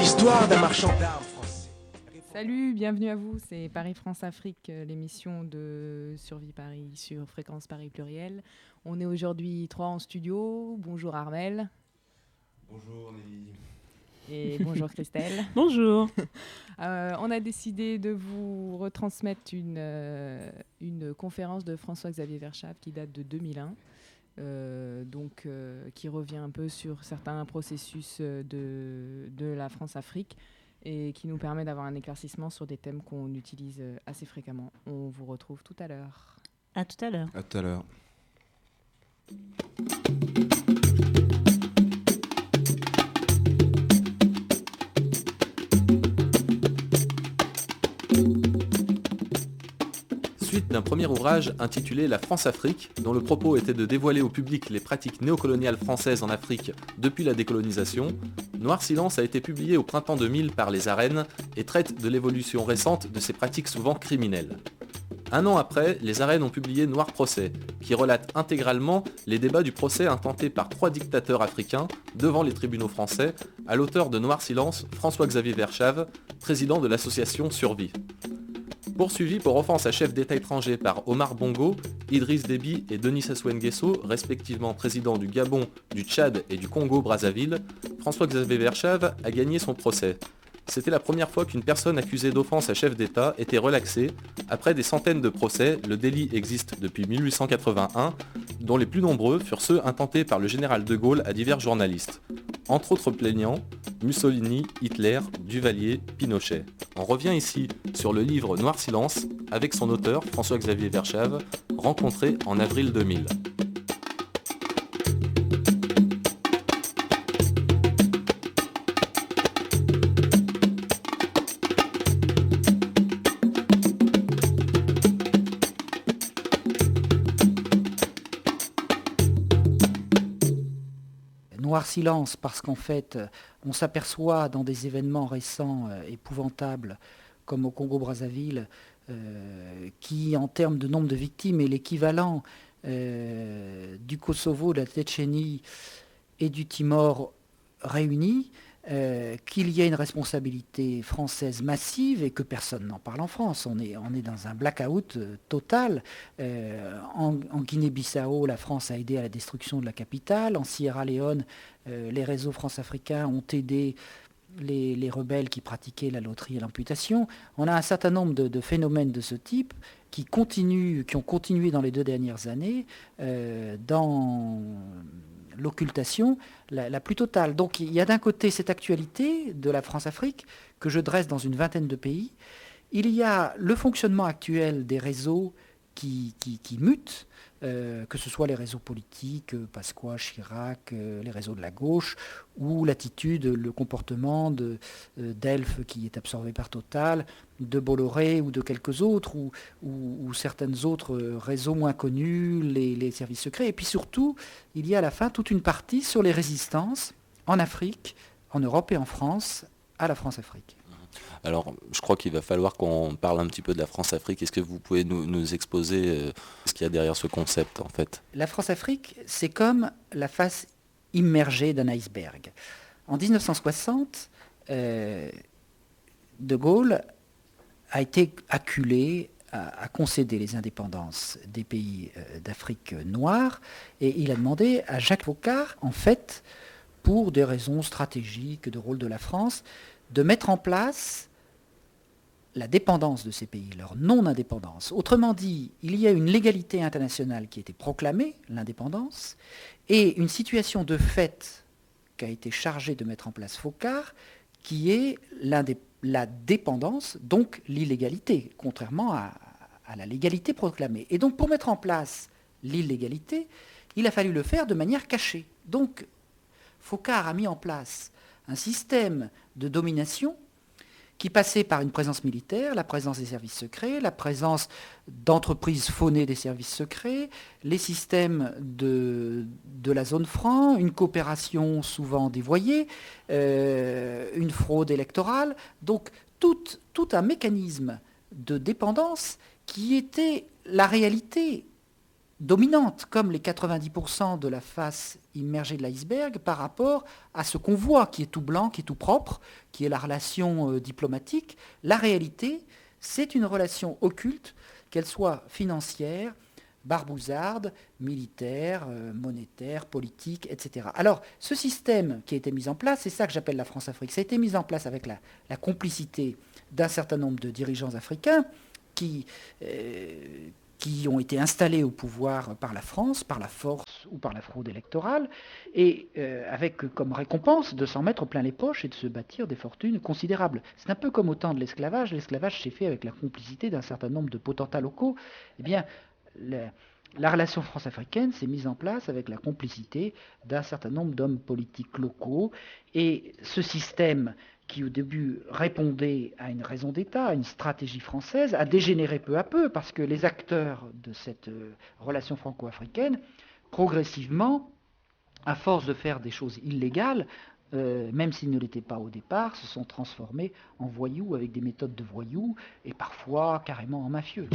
l'histoire d'un marchand d'armes français. Salut, bienvenue à vous, c'est Paris-France-Afrique, l'émission de Survie Paris sur Fréquence Paris Pluriel. On est aujourd'hui 3 en studio. Bonjour Armel. Bonjour Nelly. Et bonjour Christelle. Bonjour. On a décidé de vous retransmettre une conférence de François-Xavier Verschaff qui date de 2001. Qui revient un peu sur certains processus de la France-Afrique et qui nous permet d'avoir un éclaircissement sur des thèmes qu'on utilise assez fréquemment. On vous retrouve tout à l'heure. À tout à l'heure. À tout à l'heure. Suite d'un premier ouvrage intitulé La France-Afrique, dont le propos était de dévoiler au public les pratiques néocoloniales françaises en Afrique depuis la décolonisation, Noir Silence a été publié au printemps 2000 par Les Arènes et traite de l'évolution récente de ces pratiques souvent criminelles. Un an après, Les Arènes ont publié Noir Procès, qui relate intégralement les débats du procès intenté par 3 dictateurs africains devant les tribunaux français à l'auteur de Noir Silence, François-Xavier Verschaff, président de l'association Survie. Poursuivis pour offense à chef d'État étranger par Omar Bongo, Idriss Déby et Denis Sassou Nguesso, respectivement présidents du Gabon, du Tchad et du Congo-Brazzaville, François-Xavier Verschaff a gagné son procès. C'était la première fois qu'une personne accusée d'offense à chef d'État était relaxée. Après des centaines de procès, le délit existe depuis 1881, dont les plus nombreux furent ceux intentés par le général de Gaulle à divers journalistes. Entre autres plaignants, Mussolini, Hitler, Duvalier, Pinochet. On revient ici sur le livre Noir Silence avec son auteur, François-Xavier Verschaff, rencontré en avril 2000. Noir silence parce qu'en fait, on s'aperçoit dans des événements récents épouvantables, comme au Congo-Brazzaville, qui en termes de nombre de victimes est l'équivalent du Kosovo, de la Tchétchénie et du Timor réunis, qu'il y a une responsabilité française massive et que personne n'en parle en France. On est dans un blackout total. En Guinée-Bissau, la France a aidé à la destruction de la capitale. En Sierra Leone, les réseaux france-africains ont aidé les rebelles qui pratiquaient la loterie et l'amputation. On a un certain nombre de phénomènes de ce type qui ont continué dans les 2 dernières années dans l'occultation la plus totale. Donc il y a d'un côté cette actualité de la France-Afrique que je dresse dans une vingtaine de pays. Il y a le fonctionnement actuel des réseaux qui mutent, que ce soit les réseaux politiques, Pasqua, Chirac, les réseaux de la gauche, ou l'attitude, le comportement d'Elf qui est absorbé par Total, de Bolloré ou de quelques autres, ou certaines autres réseaux moins connus, les services secrets. Et puis surtout, il y a à la fin toute une partie sur les résistances en Afrique, en Europe et en France, à la France-Afrique. Alors, je crois qu'il va falloir qu'on parle un petit peu de la France-Afrique. Est-ce que vous pouvez nous exposer ce qu'il y a derrière ce concept, en fait ? La France-Afrique, c'est comme la face immergée d'un iceberg. En 1960, De Gaulle a été acculé à concéder les indépendances des pays d'Afrique noire, et il a demandé à Jacques Foccart, en fait, pour des raisons stratégiques de rôle de la France, de mettre en place la dépendance de ces pays, leur non-indépendance. Autrement dit, il y a une légalité internationale qui a été proclamée, l'indépendance, et une situation de fait qu'a été chargée de mettre en place Foccart, qui est la dépendance, donc l'illégalité, contrairement à la légalité proclamée. Et donc pour mettre en place l'illégalité, il a fallu le faire de manière cachée. Donc Foccart a mis en place un système de domination qui passait par une présence militaire, la présence des services secrets, la présence d'entreprises faunées des services secrets, les systèmes de la zone franc, une coopération souvent dévoyée, une fraude électorale. Donc tout un mécanisme de dépendance qui était la réalité dominante, comme les 90% de la face immergée de l'iceberg, par rapport à ce qu'on voit, qui est tout blanc, qui est tout propre, qui est la relation diplomatique. La réalité, c'est une relation occulte, qu'elle soit financière, barbouzarde, militaire, monétaire, politique, etc. Alors, ce système qui a été mis en place, c'est ça que j'appelle la France-Afrique. Ça a été mis en place avec la complicité d'un certain nombre de dirigeants africains qui ont été installés au pouvoir par la France, par la force ou par la fraude électorale, et avec comme récompense de s'en mettre plein les poches et de se bâtir des fortunes considérables. C'est un peu comme au temps de l'esclavage. L'esclavage s'est fait avec la complicité d'un certain nombre de potentats locaux. Eh bien, la relation France-africaine s'est mise en place avec la complicité d'un certain nombre d'hommes politiques locaux, et ce système qui au début répondait à une raison d'État, à une stratégie française, a dégénéré peu à peu, parce que les acteurs de cette relation franco-africaine, progressivement, à force de faire des choses illégales, même s'ils ne l'étaient pas au départ, se sont transformés en voyous avec des méthodes de voyous, et parfois carrément en mafieux.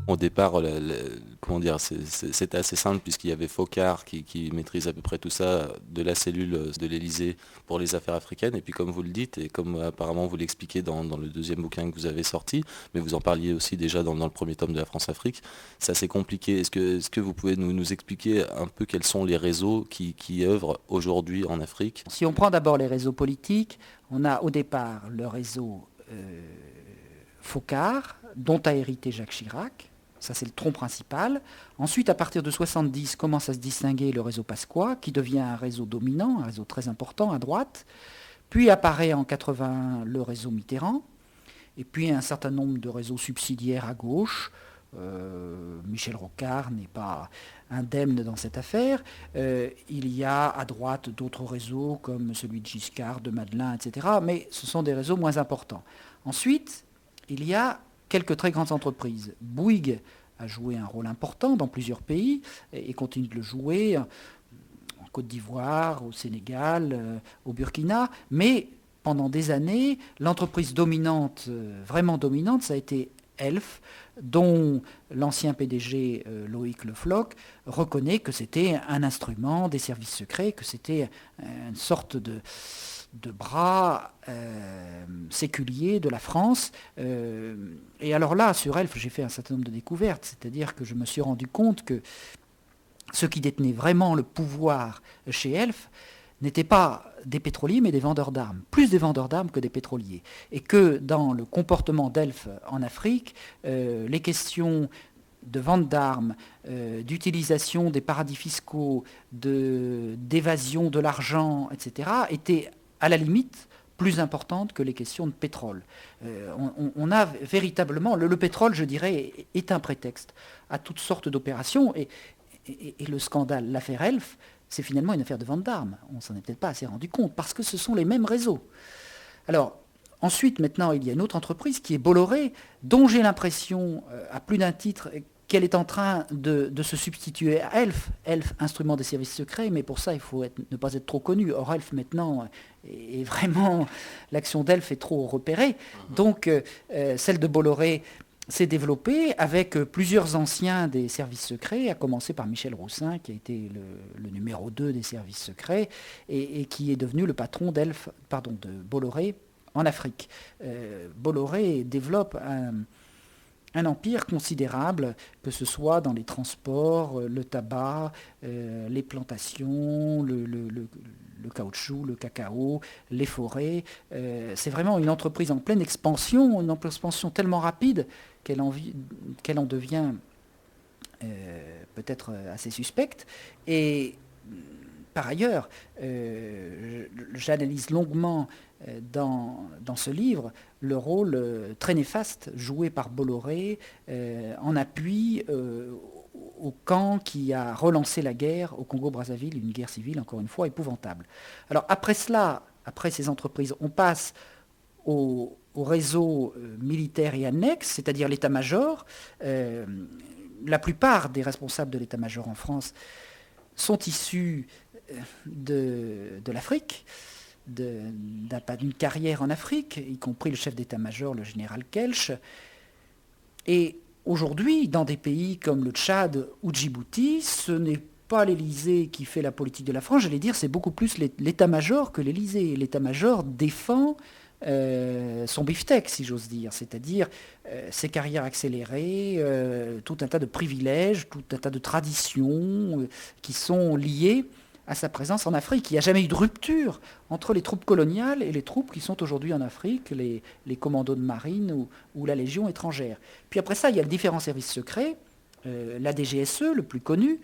Au départ, comment dire, c'était assez simple puisqu'il y avait Focard qui maîtrise à peu près tout ça de la cellule de l'Élysée pour les affaires africaines. Et puis comme vous le dites, et comme apparemment vous l'expliquez dans le deuxième bouquin que vous avez sorti, mais vous en parliez aussi déjà dans le premier tome de la France-Afrique, c'est assez compliqué. Est-ce que vous pouvez nous expliquer un peu quels sont les réseaux qui œuvrent aujourd'hui en Afrique? Si on prend d'abord les réseaux politiques, on a au départ le réseau Focard, dont a hérité Jacques Chirac. Ça, c'est le tronc principal. Ensuite, à partir de 70, commence à se distinguer le réseau Pasqua, qui devient un réseau dominant, un réseau très important à droite. Puis apparaît en 81 le réseau Mitterrand. Et puis un certain nombre de réseaux subsidiaires à gauche. Michel Rocard n'est pas indemne dans cette affaire. Il y a à droite d'autres réseaux, comme celui de Giscard, de Madeleine, etc. Mais ce sont des réseaux moins importants. Ensuite, il y a quelques très grandes entreprises. Bouygues a joué un rôle important dans plusieurs pays et continue de le jouer en Côte d'Ivoire, au Sénégal, au Burkina. Mais pendant des années, l'entreprise dominante, vraiment dominante, ça a été Elf, dont l'ancien PDG Loïc Le Floch reconnaît que c'était un instrument des services secrets, que c'était une sorte de bras séculiers de la France. Et alors là, sur Elf, j'ai fait un certain nombre de découvertes, c'est-à-dire que je me suis rendu compte que ceux qui détenaient vraiment le pouvoir chez Elf n'étaient pas des pétroliers, mais des vendeurs d'armes, plus des vendeurs d'armes que des pétroliers. Et que dans le comportement d'Elf en Afrique, les questions de vente d'armes, d'utilisation des paradis fiscaux, d'évasion de l'argent, etc., étaient à la limite plus importantes que les questions de pétrole. On a véritablement... Le pétrole, je dirais, est un prétexte à toutes sortes d'opérations. Et le scandale, l'affaire Elf, c'est finalement une affaire de vente d'armes. On ne s'en est peut-être pas assez rendu compte, parce que ce sont les mêmes réseaux. Alors, ensuite, maintenant, il y a une autre entreprise qui est Bolloré, dont j'ai l'impression, à plus d'un titre, qu'elle est en train de se substituer à Elf, instrument des services secrets, mais pour ça, il faut ne pas être trop connu. Or, Elf, maintenant, est vraiment... L'action d'Elf est trop repérée. Donc, celle de Bolloré s'est développée avec plusieurs anciens des services secrets, à commencer par Michel Roussin, qui a été le numéro 2 des services secrets, et qui est devenu le patron de Bolloré en Afrique. Bolloré développe un empire considérable, que ce soit dans les transports, le tabac, les plantations, le caoutchouc, le cacao, les forêts. C'est vraiment une entreprise en pleine expansion, une expansion tellement rapide qu'elle en devient peut-être assez suspecte. Et par ailleurs, j'analyse longuement dans ce livre le rôle très néfaste joué par Bolloré en appui au camp qui a relancé la guerre au Congo-Brazzaville, une guerre civile, encore une fois, épouvantable. Alors après cela, après ces entreprises, on passe au réseau militaire et annexe, c'est-à-dire l'état-major. La plupart des responsables de l'état-major en sont issus de l'Afrique, d'une carrière en Afrique, y compris le chef d'état-major, le général Kelch. Et aujourd'hui, dans des pays comme le Tchad ou Djibouti, ce n'est pas l'Élysée qui fait la politique de la France, j'allais dire, c'est beaucoup plus l'état-major que l'Élysée. L'état-major défend son beefsteak, si j'ose dire, c'est-à-dire ses carrières accélérées, tout un tas de privilèges, tout un tas de traditions qui sont liées à sa présence en Afrique. Il n'y a jamais eu de rupture entre les troupes coloniales et les troupes qui sont aujourd'hui en Afrique, les commandos de marine ou la Légion étrangère. Puis après ça, il y a les différents services secrets, la DGSE, le plus connu,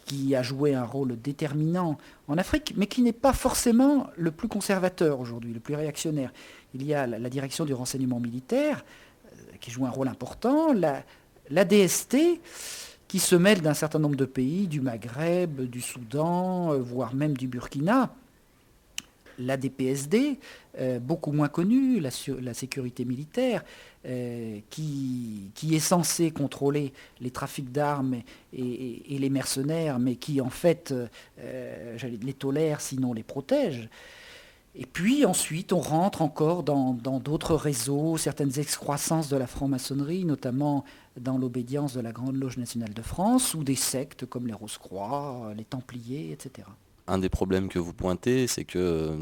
qui a joué un rôle déterminant en Afrique, mais qui n'est pas forcément le plus conservateur aujourd'hui, le plus réactionnaire. Il y a la direction du renseignement militaire, qui joue un rôle important, la DST, qui se mêle d'un certain nombre de pays, du Maghreb, du Soudan, voire même du Burkina. La DPSD, beaucoup moins connue, la sécurité militaire, qui est censée contrôler les trafics d'armes et les mercenaires, mais qui en fait les tolère, sinon les protège. Et puis ensuite, on rentre encore dans d'autres réseaux, certaines excroissances de la franc-maçonnerie, notamment dans l'obédience de la Grande Loge nationale de France, ou des sectes comme les Rose-Croix, les Templiers, etc. Un des problèmes que vous pointez, c'est que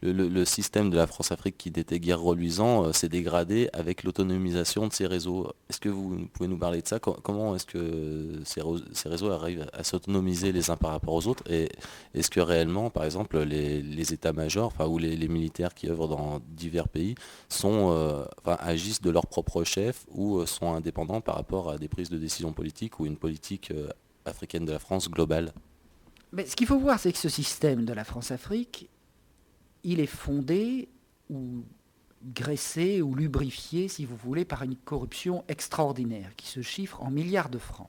le système de la France-Afrique qui n'était guère reluisant s'est dégradé avec l'autonomisation de ces réseaux. Est-ce que vous pouvez nous parler de ça? Comment est-ce que ces réseaux arrivent à s'autonomiser les uns par rapport aux autres? Et est-ce que réellement, par exemple, les états-majors, ou les militaires qui œuvrent dans divers pays agissent de leur propre chef ou sont indépendants par rapport à des prises de décision politiques ou une politique africaine de la France globale? Mais ce qu'il faut voir, c'est que ce système de la France-Afrique, il est fondé ou graissé ou lubrifié, si vous voulez, par une corruption extraordinaire qui se chiffre en milliards de francs.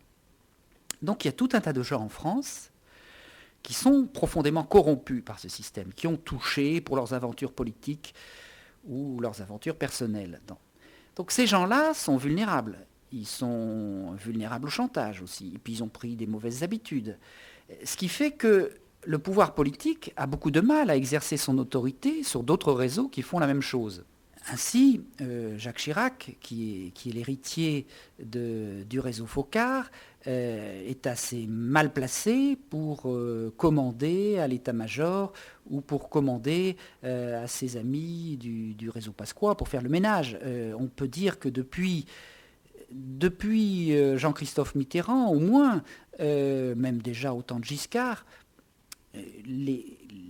Donc il y a tout un tas de gens en France qui sont profondément corrompus par ce système, qui ont touché pour leurs aventures politiques ou leurs aventures personnelles. Donc ces gens-là sont vulnérables. Ils sont vulnérables au chantage aussi. Et puis ils ont pris des mauvaises habitudes. Ce qui fait que le pouvoir politique a beaucoup de mal à exercer son autorité sur d'autres réseaux qui font la même chose. Ainsi, Jacques Chirac, qui est l'héritier du réseau Focard, est assez mal placé pour commander à l'état-major ou pour commander à ses amis du réseau Pasqua pour faire le ménage. On peut dire que depuis Jean-Christophe Mitterrand, au moins, même déjà au temps de Giscard,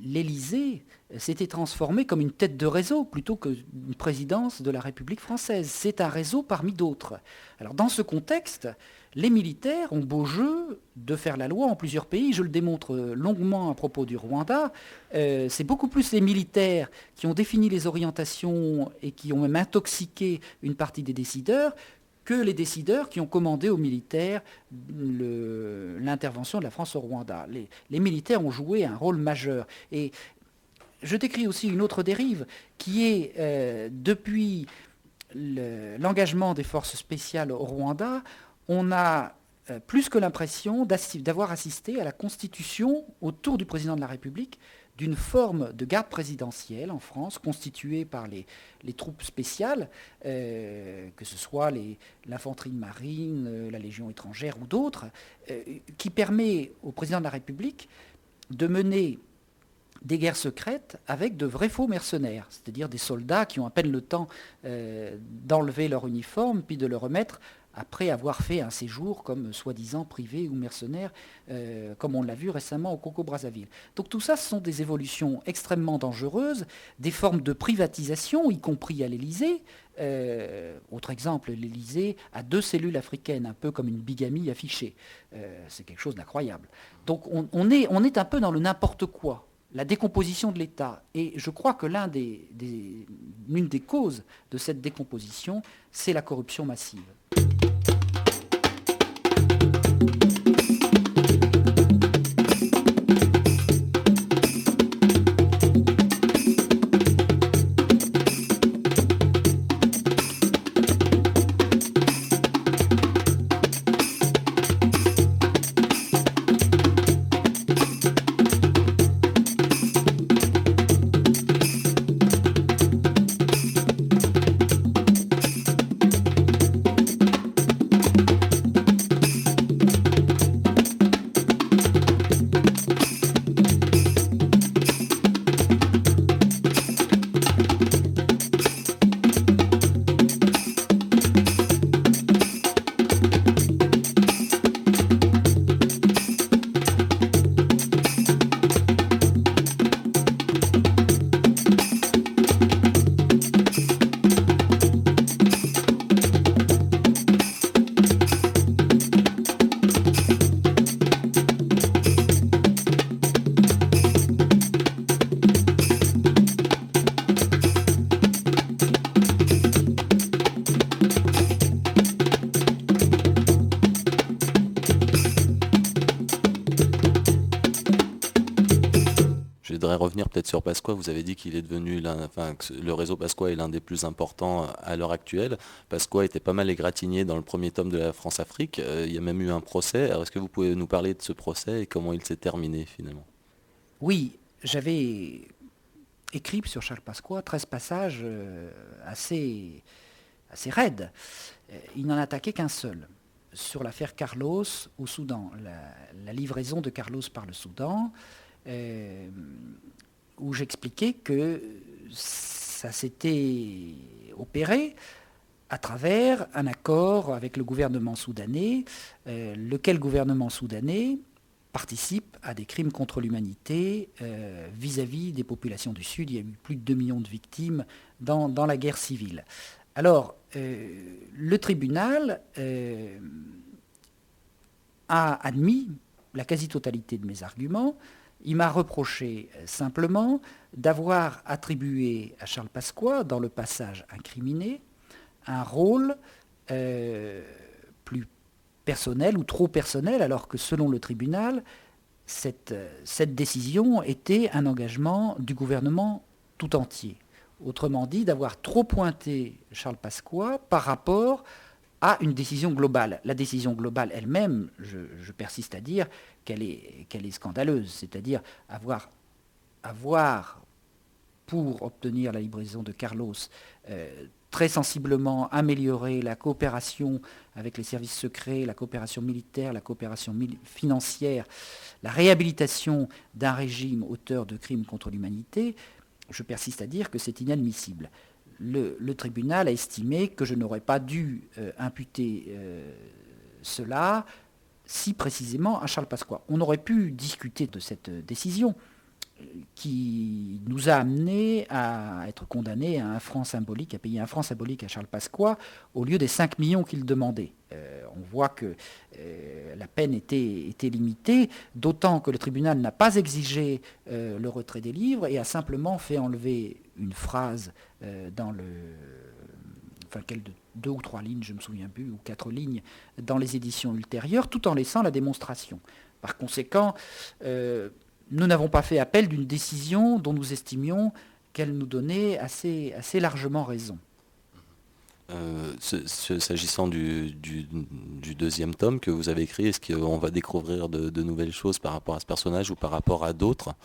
l'Élysée s'était transformé comme une tête de réseau plutôt qu'une présidence de la République française. C'est un réseau parmi d'autres. Alors dans ce contexte, les militaires ont beau jeu de faire la loi en plusieurs pays. Je le démontre longuement à propos du Rwanda. C'est beaucoup plus les militaires qui ont défini les orientations et qui ont même intoxiqué une partie des décideurs que les décideurs qui ont commandé aux militaires l'intervention de la France au Rwanda. Les militaires ont joué un rôle majeur. Et je décris aussi une autre dérive qui est, depuis l'engagement des forces spéciales au Rwanda, on a plus que l'impression d'avoir assisté à la constitution autour du président de la République d'une forme de garde présidentielle en France, constituée par les troupes spéciales, que ce soit l'infanterie de marine, la Légion étrangère ou d'autres, qui permet au président de la République de mener des guerres secrètes avec de vrais faux mercenaires, c'est-à-dire des soldats qui ont à peine le temps d'enlever leur uniforme puis de le remettre après avoir fait un séjour comme soi-disant privé ou mercenaire, comme on l'a vu récemment au Congo-Brazzaville. Donc tout ça, ce sont des évolutions extrêmement dangereuses, des formes de privatisation, y compris à l'Élysée. Autre exemple, l'Élysée a 2 cellules africaines, un peu comme une bigamie affichée. C'est quelque chose d'incroyable. Donc on est un peu dans le n'importe quoi. La décomposition de l'État. Et je crois que l'une des causes de cette décomposition, c'est la corruption massive. Revenir peut-être sur Pasqua, vous avez dit qu'il est devenu que le réseau Pasqua est l'un des plus importants à l'heure actuelle. Pasqua était pas mal égratigné dans le premier tome de la France-Afrique. Il y a même eu un procès. Alors est-ce que vous pouvez nous parler de ce procès et comment il s'est terminé finalement? Oui, j'avais écrit sur Charles Pasqua 13 passages assez raides. Il n'en attaquait qu'un seul, sur l'affaire Carlos au Soudan, la livraison de Carlos par le Soudan. Où j'expliquais que ça s'était opéré à travers un accord avec le gouvernement soudanais, lequel gouvernement soudanais participe à des crimes contre l'humanité vis-à-vis des populations du Sud. Il y a eu plus de 2 millions de victimes dans la guerre civile. Alors, le tribunal a admis la quasi-totalité de mes arguments. Il m'a reproché simplement d'avoir attribué à Charles Pasqua, dans le passage incriminé, un rôle plus personnel ou trop personnel, alors que selon le tribunal, cette décision était un engagement du gouvernement tout entier. Autrement dit, d'avoir trop pointé Charles Pasqua par rapport à une décision globale. La décision globale elle-même, je persiste à dire qu'elle est scandaleuse, c'est-à-dire avoir pour obtenir la livraison de Carlos, très sensiblement amélioré la coopération avec les services secrets, la coopération militaire, la coopération financière, la réhabilitation d'un régime auteur de crimes contre l'humanité. Je persiste à dire que c'est inadmissible. Le tribunal a estimé que je n'aurais pas dû imputer cela si précisément à Charles Pasqua. On aurait pu discuter de cette décision. qui nous a amenés à être condamnés à un franc symbolique, à payer un franc symbolique à Charles Pasqua au lieu des 5 millions qu'il demandait. On voit que la peine était limitée, d'autant que le tribunal n'a pas exigé le retrait des livres et a simplement fait enlever une phrase dans le... Enfin, 2 ou 3 lignes, je ne me souviens plus, ou 4 lignes, dans les éditions ultérieures, tout en laissant la démonstration. Par conséquent, nous n'avons pas fait appel d'une décision dont nous estimions qu'elle nous donnait assez largement raison. S'agissant du deuxième tome que vous avez écrit, est-ce qu'on va découvrir de nouvelles choses par rapport à ce personnage ou par rapport à d'autres ?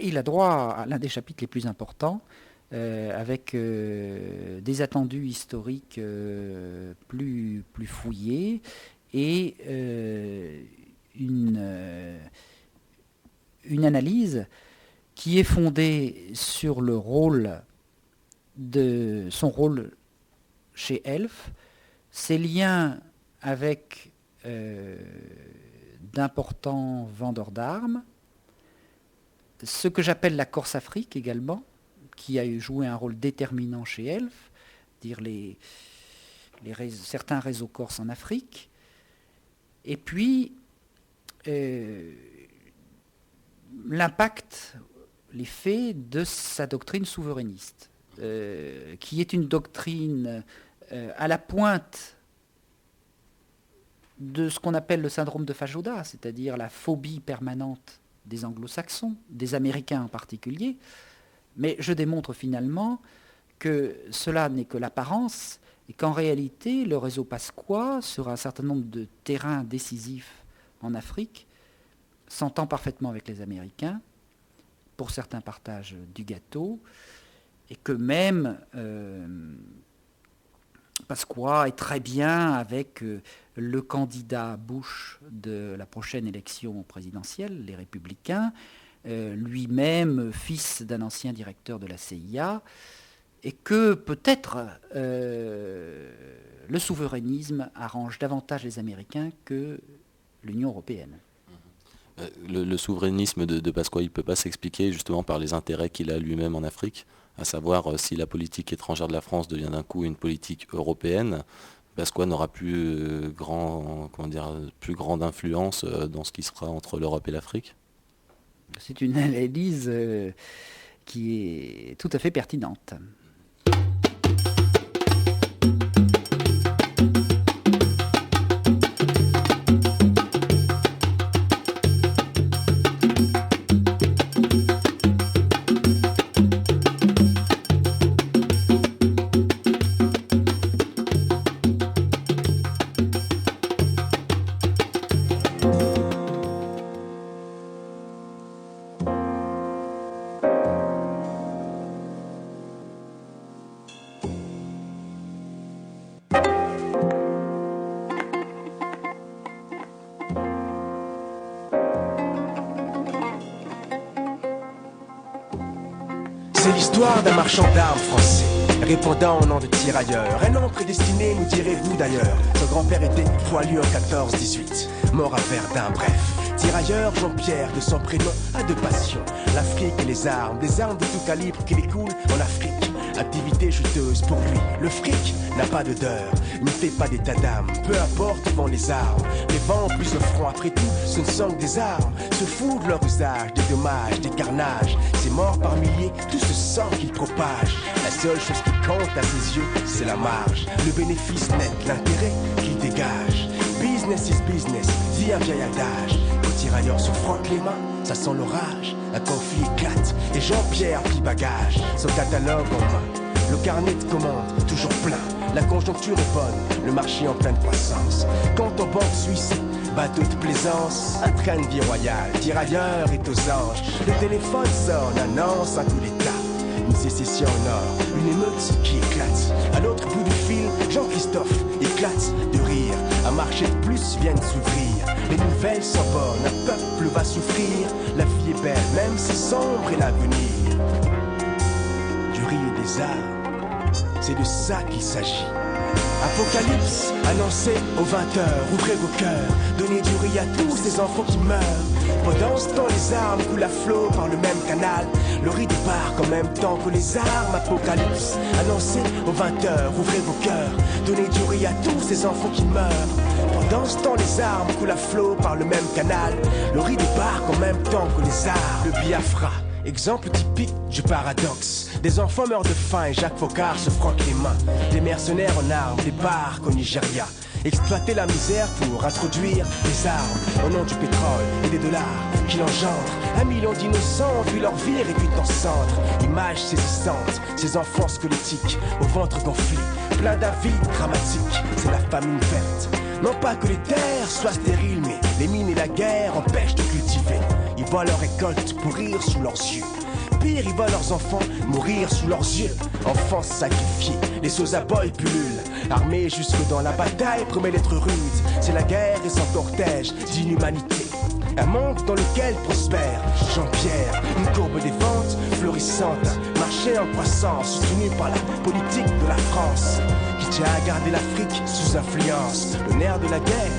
Il a droit à l'un des chapitres les plus importants, avec des attendus historiques plus fouillés et une analyse qui est fondée sur son rôle chez Elf, ses liens avec d'importants vendeurs d'armes, ce que j'appelle la Corse-Afrique également, qui a joué un rôle déterminant chez Elf, dire certains réseaux corses en Afrique, et puis l'impact, l'effet de sa doctrine souverainiste, qui est une doctrine à la pointe de ce qu'on appelle le syndrome de Fajauda, c'est-à-dire la phobie permanente des anglo-saxons, des Américains en particulier, mais je démontre finalement que cela n'est que l'apparence et qu'en réalité, le réseau Pasqua, sur un certain nombre de terrains décisifs en Afrique, s'entend parfaitement avec les Américains, pour certains partages du gâteau, et que même Pasqua est très bien avec le candidat Bush de la prochaine élection présidentielle, les Républicains, lui-même fils d'un ancien directeur de la CIA, et que peut-être le souverainisme arrange davantage les Américains que l'Union européenne. Le souverainisme de Pasqua, il ne peut pas s'expliquer justement par les intérêts qu'il a lui-même en Afrique, à savoir si la politique étrangère de la France devient d'un coup une politique européenne, Pasqua n'aura plus grande influence dans ce qui sera entre l'Europe et l'Afrique. C'est une analyse qui est tout à fait pertinente. C'est l'histoire d'un marchand d'armes français, répondant au nom de tirailleur. Un nom prédestiné, nous direz-vous d'ailleurs. Son grand-père était poilu en 14-18, mort à Verdun, bref. Tirailleur Jean-Pierre, de son prénom a deux passions, l'Afrique et les armes. Des armes de tout calibre qui découlent en Afrique. Activité juteuse pour lui, le fric n'a pas d'odeur, ne fait pas d'état d'âme. Peu importe où vont les armes, les vents plus le front. Après tout, ce ne sont que des armes, se foutent de leur usage, des dommages, des carnages. Ces morts par milliers, tout ce sang qu'ils propagent. La seule chose qui compte à ses yeux, c'est la marge, le bénéfice net, l'intérêt qu'ils dégagent. Business is business, dit un vieil adage. Quand tirailleurs se frottent les mains, ça sent l'orage. Un conflit éclate et Jean-Pierre plie bagage. Son catalogue en main, le carnet de commandes toujours plein. La conjoncture est bonne, le marché en pleine croissance. Quand en banque suisse, bateau de plaisance, un train de vie royale, tirailleur est aux anges. Le téléphone sonne, annonce à tout l'état une sécession au nord, une émeute qui éclate. À l'autre bout du fil, Jean-Christophe éclate de rire. Un marché de plus vient de s'ouvrir. Les nouvelles sont bonnes, un peuple va souffrir. La vie est belle, même si sombre est l'avenir. Du riz et des armes, c'est de ça qu'il s'agit. Apocalypse, annoncé aux 20h, ouvrez vos cœurs, donnez du riz à tous ces enfants qui meurent. Pendant ce temps, les armes coulent à flot par le même canal. Le riz débarque en même temps que les armes. Apocalypse, annoncé aux 20h, ouvrez vos cœurs, donnez du riz à tous ces enfants qui meurent. Pendant ce temps, les armes coulent à flot par le même canal. Le riz débarque en même temps que les armes. Le Biafra, exemple typique du paradoxe. Des enfants meurent de faim et Jacques Foccart se frotte les mains. Des mercenaires en armes débarquent au Nigeria. Exploiter la misère pour introduire des armes au nom du pétrole et des dollars qui engendrent 1 million d'innocents ont vu leur vie réduite en cendres. Images saisissantes, ces enfants squelettiques au ventre gonflé, plein d'avis dramatiques. C'est la famine verte. Non pas que les terres soient stériles, mais les mines et la guerre empêchent de cultiver. Ils voient leurs récoltes pourrir sous leurs yeux. Pire, ils voient leurs enfants mourir sous leurs yeux. Enfants sacrifiés, les sausaboys pullulent. Armés jusque dans la bataille, promet d'être rude. C'est la guerre et son cortège d'inhumanité. Un monde dans lequel prospère Jean-Pierre. Une courbe des ventes florissante. Un marché en croissance soutenu par la politique de la France, qui tient à garder l'Afrique sous influence. Le nerf de la guerre,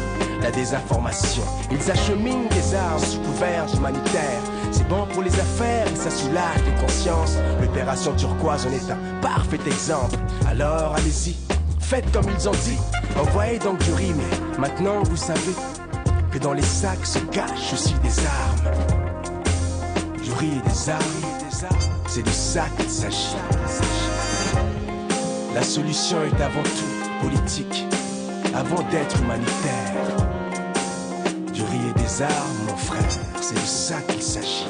la désinformation. Ils acheminent des armes sous couvert humanitaire. C'est bon pour les affaires et ça soulage les consciences. L'opération turquoise en est un parfait exemple. Alors allez-y, faites comme ils ont dit. Envoyez donc du riz, mais maintenant vous savez que dans les sacs se cachent aussi des armes. Du riz et des armes, c'est de ça qu'il s'agit. La solution est avant tout politique, avant d'être humanitaire. Du riz et des armes, mon frère, c'est de ça qu'il s'agit.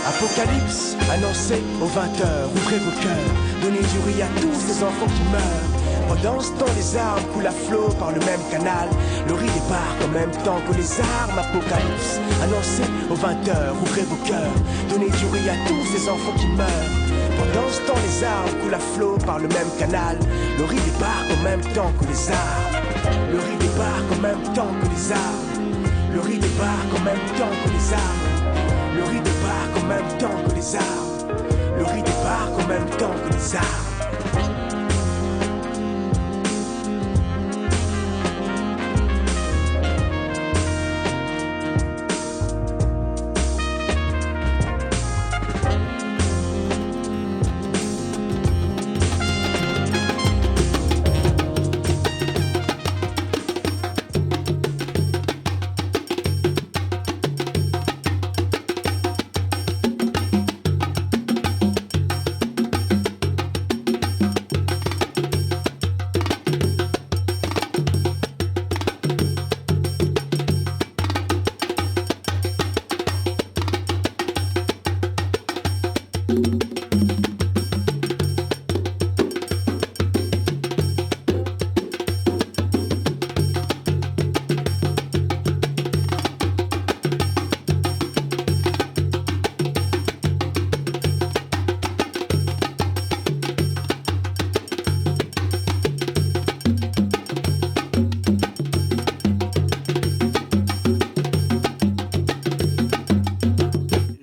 Apocalypse, annoncé aux 20h, ouvrez vos cœurs, donnez du riz à tous ces enfants qui meurent. Pendant ce temps, les armes coulent à flot par le même canal. Le riz débarque en même temps que les armes. Apocalypse, annoncé aux 20h, ouvrez vos cœurs, donnez du riz à tous ces enfants qui meurent. Pendant ce temps, les armes coulent à flot par le même canal. Le riz débarque en même temps que les armes. Le riz débarque en même temps que les armes. Le riz débarque en même temps que les armes. Le riz débarque en même temps que les armes. Le riz débarque en même temps que les armes.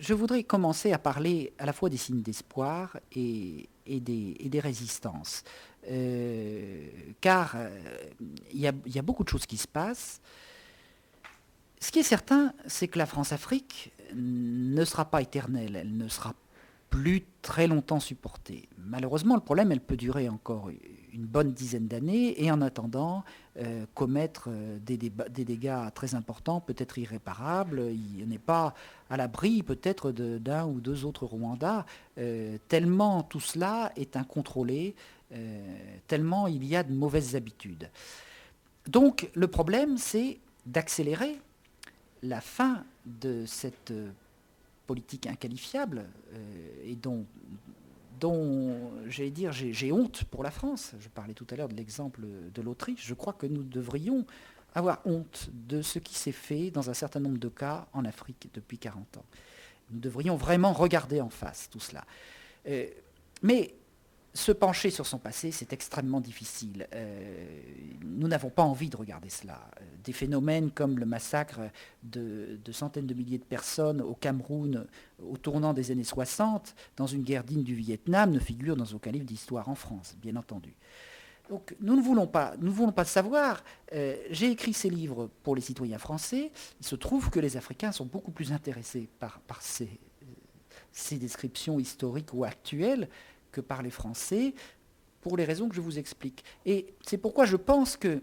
Je voudrais commencer à parler à la fois des signes d'espoir et des résistances. Car il y a beaucoup de choses qui se passent. Ce qui est certain, c'est que la France-Afrique ne sera pas éternelle, elle ne sera plus très longtemps supportée. Malheureusement, le problème, elle peut durer encore une bonne dizaine d'années et en attendant commettre des dégâts très importants, peut-être irréparables. Il n'est pas à l'abri peut-être d'un ou deux autres Rwanda, tellement tout cela est incontrôlé, tellement il y a de mauvaises habitudes. Donc le problème, c'est d'accélérer la fin de cette politique inqualifiable et dont j'allais dire, j'ai honte pour la France. Je parlais tout à l'heure de l'exemple de l'Autriche. Je crois que nous devrions avoir honte de ce qui s'est fait dans un certain nombre de cas en Afrique depuis 40 ans. Nous devrions vraiment regarder en face tout cela. Mais se pencher sur son passé, c'est extrêmement difficile. Nous n'avons pas envie de regarder cela. Des phénomènes comme le massacre de centaines de milliers de personnes au Cameroun au tournant des années 60, dans une guerre digne du Vietnam, ne figurent dans aucun livre d'histoire en France, bien entendu. Donc nous ne voulons pas savoir. J'ai écrit ces livres pour les citoyens français. Il se trouve que les Africains sont beaucoup plus intéressés par ces descriptions historiques ou actuelles que par les Français, pour les raisons que je vous explique. Et c'est pourquoi je pense que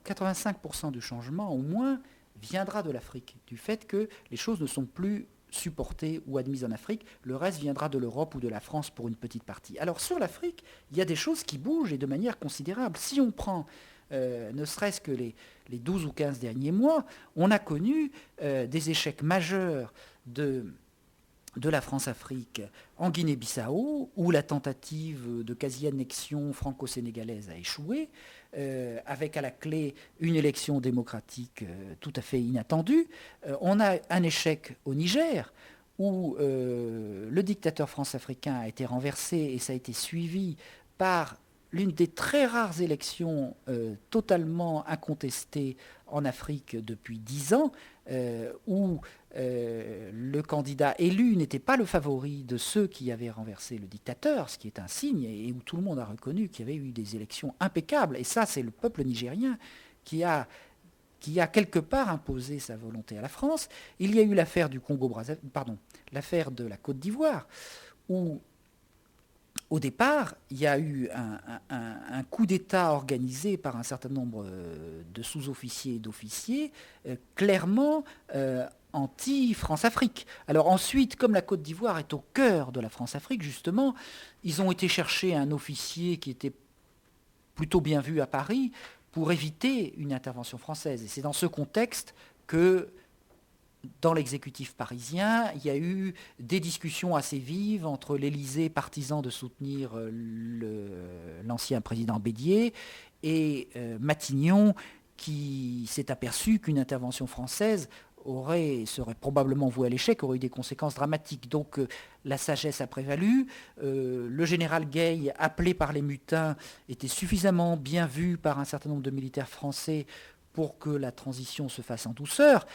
85% du changement, au moins, viendra de l'Afrique, du fait que les choses ne sont plus supportées ou admises en Afrique. Le reste viendra de l'Europe ou de la France pour une petite partie. Alors sur l'Afrique, il y a des choses qui bougent et de manière considérable. Si on prend ne serait-ce que les 12 ou 15 derniers mois, on a connu des échecs majeurs de la France-Afrique en Guinée-Bissau, où la tentative de quasi-annexion franco-sénégalaise a échoué, avec à la clé une élection démocratique tout à fait inattendue. On a un échec au Niger, où le dictateur france-africain a été renversé et ça a été suivi par l'une des très rares élections totalement incontestées en Afrique depuis 10 ans, où le candidat élu n'était pas le favori de ceux qui avaient renversé le dictateur, ce qui est un signe, et où tout le monde a reconnu qu'il y avait eu des élections impeccables. Et ça, c'est le peuple nigérien qui a quelque part imposé sa volonté à la France. Il y a eu l'affaire du l'affaire de la Côte d'Ivoire, où au départ, il y a eu un coup d'État organisé par un certain nombre de sous-officiers et d'officiers, clairement anti-France-Afrique. Alors ensuite, comme la Côte d'Ivoire est au cœur de la France-Afrique, justement, ils ont été chercher un officier qui était plutôt bien vu à Paris pour éviter une intervention française. Et c'est dans ce contexte que, dans l'exécutif parisien, il y a eu des discussions assez vives entre l'Élysée, partisan de soutenir l'ancien président Bédier, et Matignon, qui s'est aperçu qu'une intervention française serait probablement vouée à l'échec, aurait eu des conséquences dramatiques. Donc la sagesse a prévalu. Le général Gay, appelé par les mutins, était suffisamment bien vu par un certain nombre de militaires français pour que la transition se fasse en douceur.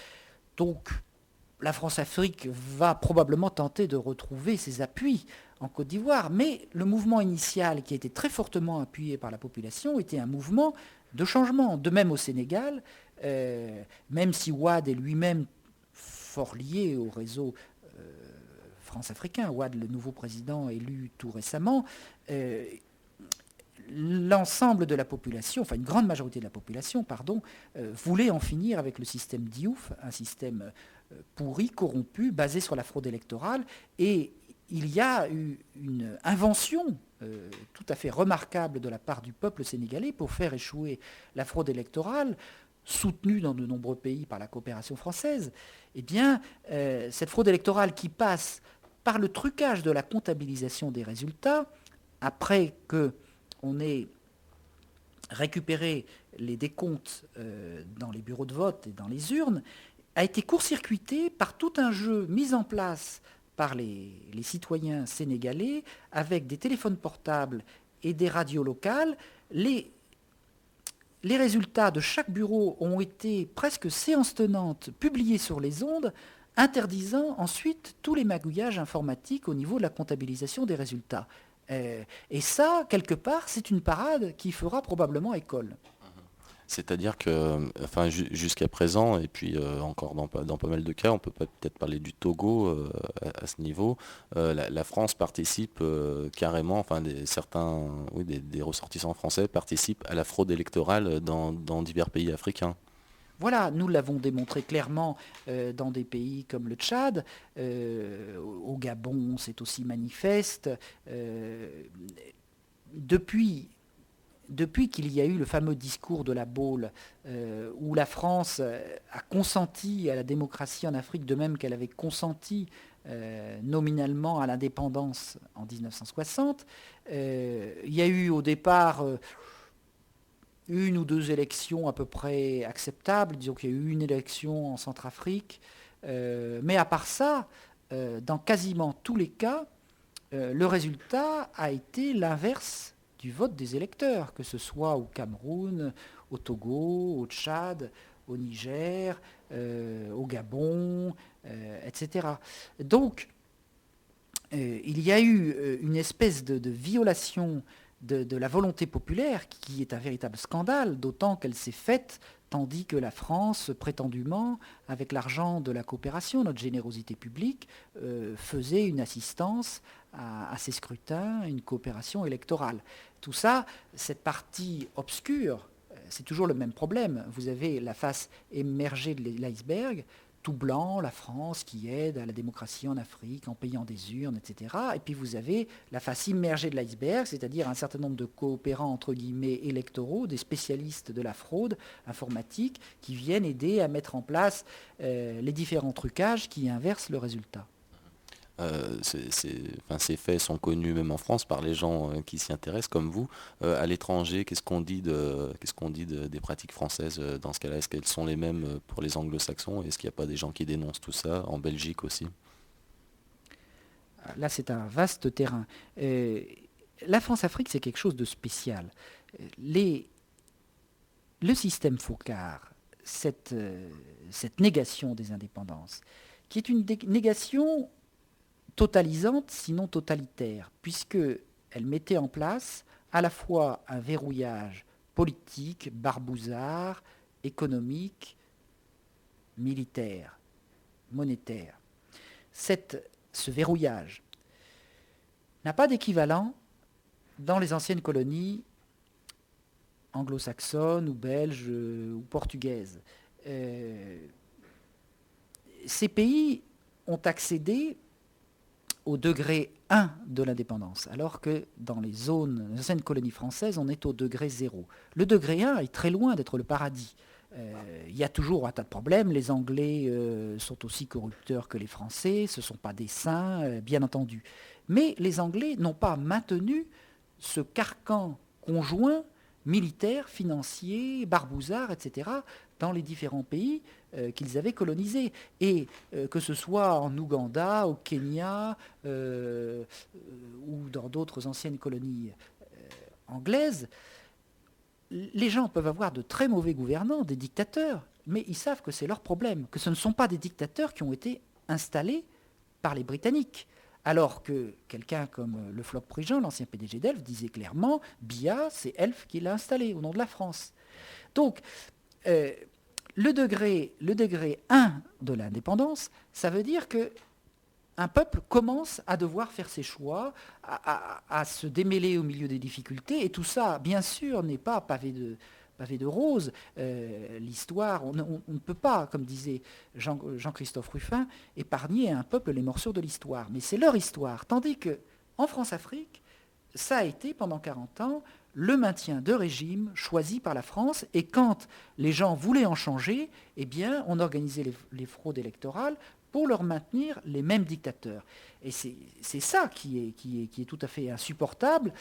Donc la France-Afrique va probablement tenter de retrouver ses appuis en Côte d'Ivoire, mais le mouvement initial, qui a été très fortement appuyé par la population, était un mouvement de changement. De même au Sénégal, même si Wade est lui-même fort lié au réseau France-africain, Wade, le nouveau président élu tout récemment, l'ensemble de la population, enfin une grande majorité de la population, voulait en finir avec le système Diouf, un système pourri, corrompu, basé sur la fraude électorale. Et il y a eu une invention tout à fait remarquable de la part du peuple sénégalais pour faire échouer la fraude électorale, soutenue dans de nombreux pays par la coopération française. Eh bien, cette fraude électorale qui passe par le trucage de la comptabilisation des résultats, après qu'on ait récupéré les décomptes dans les bureaux de vote et dans les urnes, a été court-circuitée par tout un jeu mis en place par les citoyens sénégalais avec des téléphones portables et des radios locales. Les résultats de chaque bureau ont été presque séance tenante publiés sur les ondes, interdisant ensuite tous les magouillages informatiques au niveau de la comptabilisation des résultats. Et ça, quelque part, c'est une parade qui fera probablement école. C'est-à-dire que, enfin, jusqu'à présent, et puis encore dans pas mal de cas, on peut peut-être parler du Togo à ce niveau, la France participe carrément, enfin des ressortissants français participent à la fraude électorale dans divers pays africains. Voilà, nous l'avons démontré clairement dans des pays comme le Tchad, au Gabon c'est aussi manifeste. Depuis qu'il y a eu le fameux discours de la Baule, où la France a consenti à la démocratie en Afrique, de même qu'elle avait consenti nominalement à l'indépendance en 1960, il y a eu au départ une ou deux élections à peu près acceptables. Disons qu'il y a eu une élection en Centrafrique, mais à part ça, dans quasiment tous les cas, le résultat a été l'inverse du vote des électeurs, que ce soit au Cameroun, au Togo, au Tchad, au Niger, au Gabon, etc. Donc, il y a eu une espèce de violation de la volonté populaire, qui est un véritable scandale, d'autant qu'elle s'est faite tandis que la France, prétendument, avec l'argent de la coopération, notre générosité publique, faisait une assistance à ces scrutins, une coopération électorale. Tout ça, cette partie obscure, c'est toujours le même problème. Vous avez la face émergée de l'iceberg, tout blanc, la France qui aide à la démocratie en Afrique en payant des urnes, etc. Et puis vous avez la face immergée de l'iceberg, c'est-à-dire un certain nombre de coopérants, entre guillemets, électoraux, des spécialistes de la fraude informatique qui viennent aider à mettre en place les différents trucages qui inversent le résultat. Ces faits sont connus même en France par les gens qui s'y intéressent comme vous. À l'étranger, qu'est-ce qu'on dit des pratiques françaises dans ce cas-là? Est-ce qu'elles sont les mêmes pour les anglo-saxons? Est-ce qu'il n'y a pas des gens qui dénoncent tout ça en Belgique aussi? Là, c'est un vaste terrain. La France-Afrique, c'est quelque chose de spécial. Le système Focard, cette négation des indépendances, qui est une négation totalisante, sinon totalitaire, puisqu'elle mettait en place à la fois un verrouillage politique, barbouzard, économique, militaire, monétaire. Ce verrouillage n'a pas d'équivalent dans les anciennes colonies anglo-saxonnes ou belges ou portugaises. Ces pays ont accédé au degré 1 de l'indépendance, alors que dans les anciennes colonies françaises, on est au degré 0. Le degré 1 est très loin d'être le paradis. Il y a toujours un tas de problèmes. Les Anglais sont aussi corrupteurs que les Français, ce ne sont pas des saints, bien entendu. Mais les Anglais n'ont pas maintenu ce carcan conjoint militaire, financier, barbouzard, etc., dans les différents pays qu'ils avaient colonisés. Et que ce soit en Ouganda, au Kenya ou dans d'autres anciennes colonies anglaises, les gens peuvent avoir de très mauvais gouvernants, des dictateurs, mais ils savent que c'est leur problème, que ce ne sont pas des dictateurs qui ont été installés par les Britanniques. Alors que quelqu'un comme Le Floch-Prigent, l'ancien PDG d'Elf, disait clairement « Biya, c'est Elf qui l'a installé au nom de la France ». Donc, le degré 1 de l'indépendance, ça veut dire qu'un peuple commence à devoir faire ses choix, à se démêler au milieu des difficultés, et tout ça, bien sûr, n'est pas pavé de roses. L'histoire, on ne peut pas, comme disait Jean-Christophe Ruffin, épargner à un peuple les morsures de l'histoire. Mais c'est leur histoire. Tandis qu'en France-Afrique, ça a été pendant 40 ans le maintien de régimes choisis par la France. Et quand les gens voulaient en changer, eh bien, on organisait les fraudes électorales pour leur maintenir les mêmes dictateurs. Et c'est ça qui est tout à fait insupportable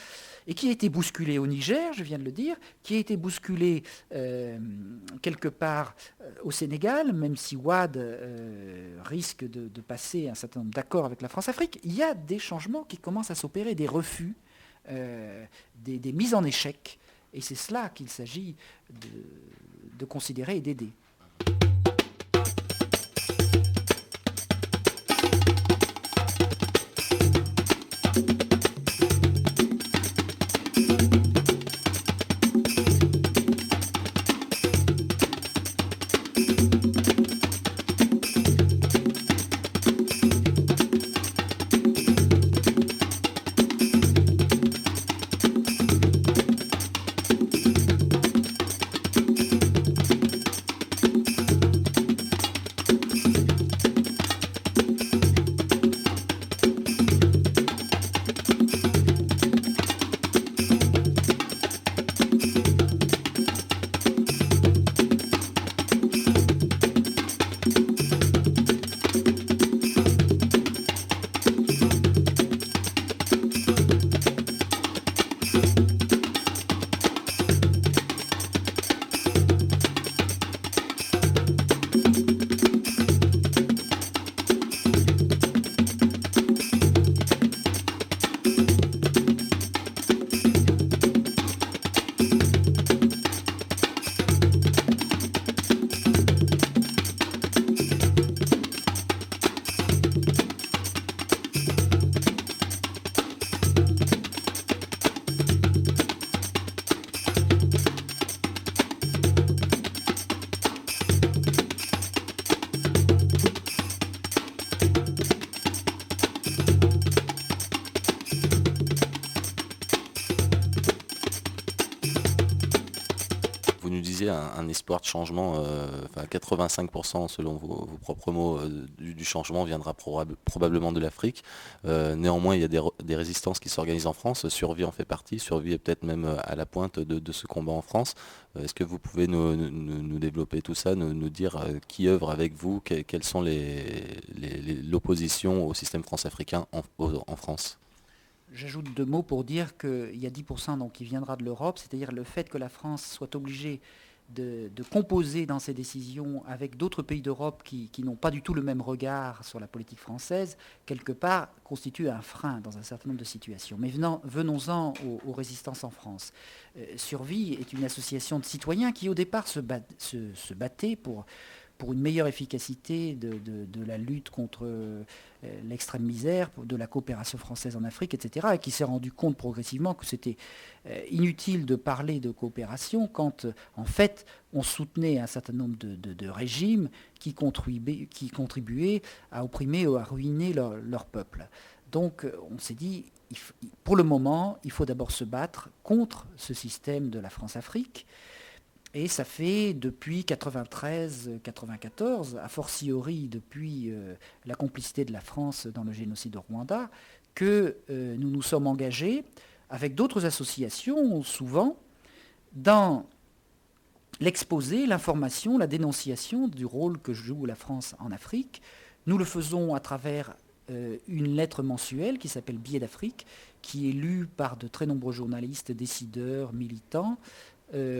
et qui a été bousculé au Niger, je viens de le dire, qui a été bousculé quelque part au Sénégal, même si Wade risque de passer un certain nombre d'accords avec la France-Afrique. Il y a des changements qui commencent à s'opérer, des refus, des mises en échec. Et c'est cela qu'il s'agit de considérer et d'aider. vous nous disiez un espoir de changement, 85% selon vos propres mots du changement viendra probablement de l'Afrique. Néanmoins, il y a des résistances qui s'organisent en France. Survie en fait partie. Survie est peut-être même à la pointe de ce combat en France. Est-ce que vous pouvez nous développer tout ça, nous dire qui œuvre avec vous, quelles sont l'opposition au système france-africain en France? J'ajoute 2 mots pour dire qu'il y a 10% donc, qui viendra de l'Europe, c'est-à-dire le fait que la France soit obligée de composer dans ses décisions avec d'autres pays d'Europe qui n'ont pas du tout le même regard sur la politique française, quelque part constitue un frein dans un certain nombre de situations. Mais venons-en aux résistances en France. Survie est une association de citoyens qui au départ se battait pour une meilleure efficacité de la lutte contre l'extrême misère, de la coopération française en Afrique, etc., et qui s'est rendu compte progressivement que c'était inutile de parler de coopération quand, en fait, on soutenait un certain nombre de régimes qui contribuaient à opprimer ou à ruiner leur peuple. Donc, on s'est dit, pour le moment, il faut d'abord se battre contre ce système de la France-Afrique. Et ça fait depuis 93-94, a fortiori depuis la complicité de la France dans le génocide au Rwanda, que nous nous sommes engagés avec d'autres associations, souvent, dans l'exposé, l'information, la dénonciation du rôle que joue la France en Afrique. Nous le faisons à travers une lettre mensuelle qui s'appelle Billets d'Afrique, qui est lue par de très nombreux journalistes, décideurs, militants,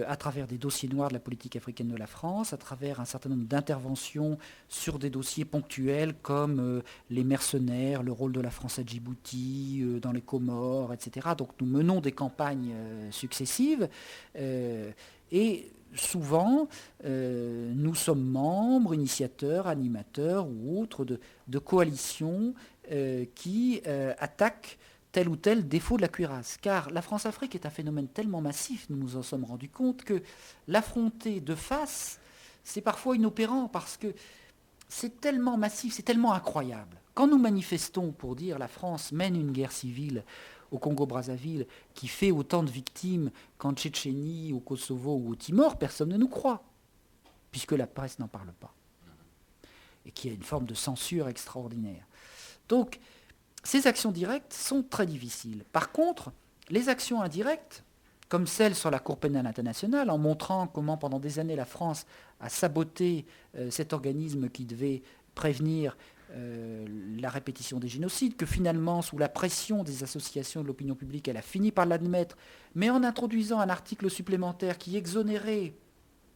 à travers des dossiers noirs de la politique africaine de la France, à travers un certain nombre d'interventions sur des dossiers ponctuels comme les mercenaires, le rôle de la France à Djibouti, dans les Comores, etc. Donc nous menons des campagnes successives et souvent nous sommes membres, initiateurs, animateurs ou autres de coalitions qui attaquent tel ou tel défaut de la cuirasse. Car la France-Afrique est un phénomène tellement massif, nous nous en sommes rendus compte, que l'affronter de face, c'est parfois inopérant, parce que c'est tellement massif, c'est tellement incroyable. Quand nous manifestons pour dire la France mène une guerre civile au Congo-Brazzaville qui fait autant de victimes qu'en Tchétchénie, au Kosovo ou au Timor, personne ne nous croit, puisque la presse n'en parle pas. Et qu'il y a une forme de censure extraordinaire. Donc, ces actions directes sont très difficiles. Par contre, les actions indirectes, comme celle sur la Cour pénale internationale, en montrant comment pendant des années la France a saboté cet organisme qui devait prévenir la répétition des génocides, que finalement, sous la pression des associations de l'opinion publique, elle a fini par l'admettre, mais en introduisant un article supplémentaire qui exonérait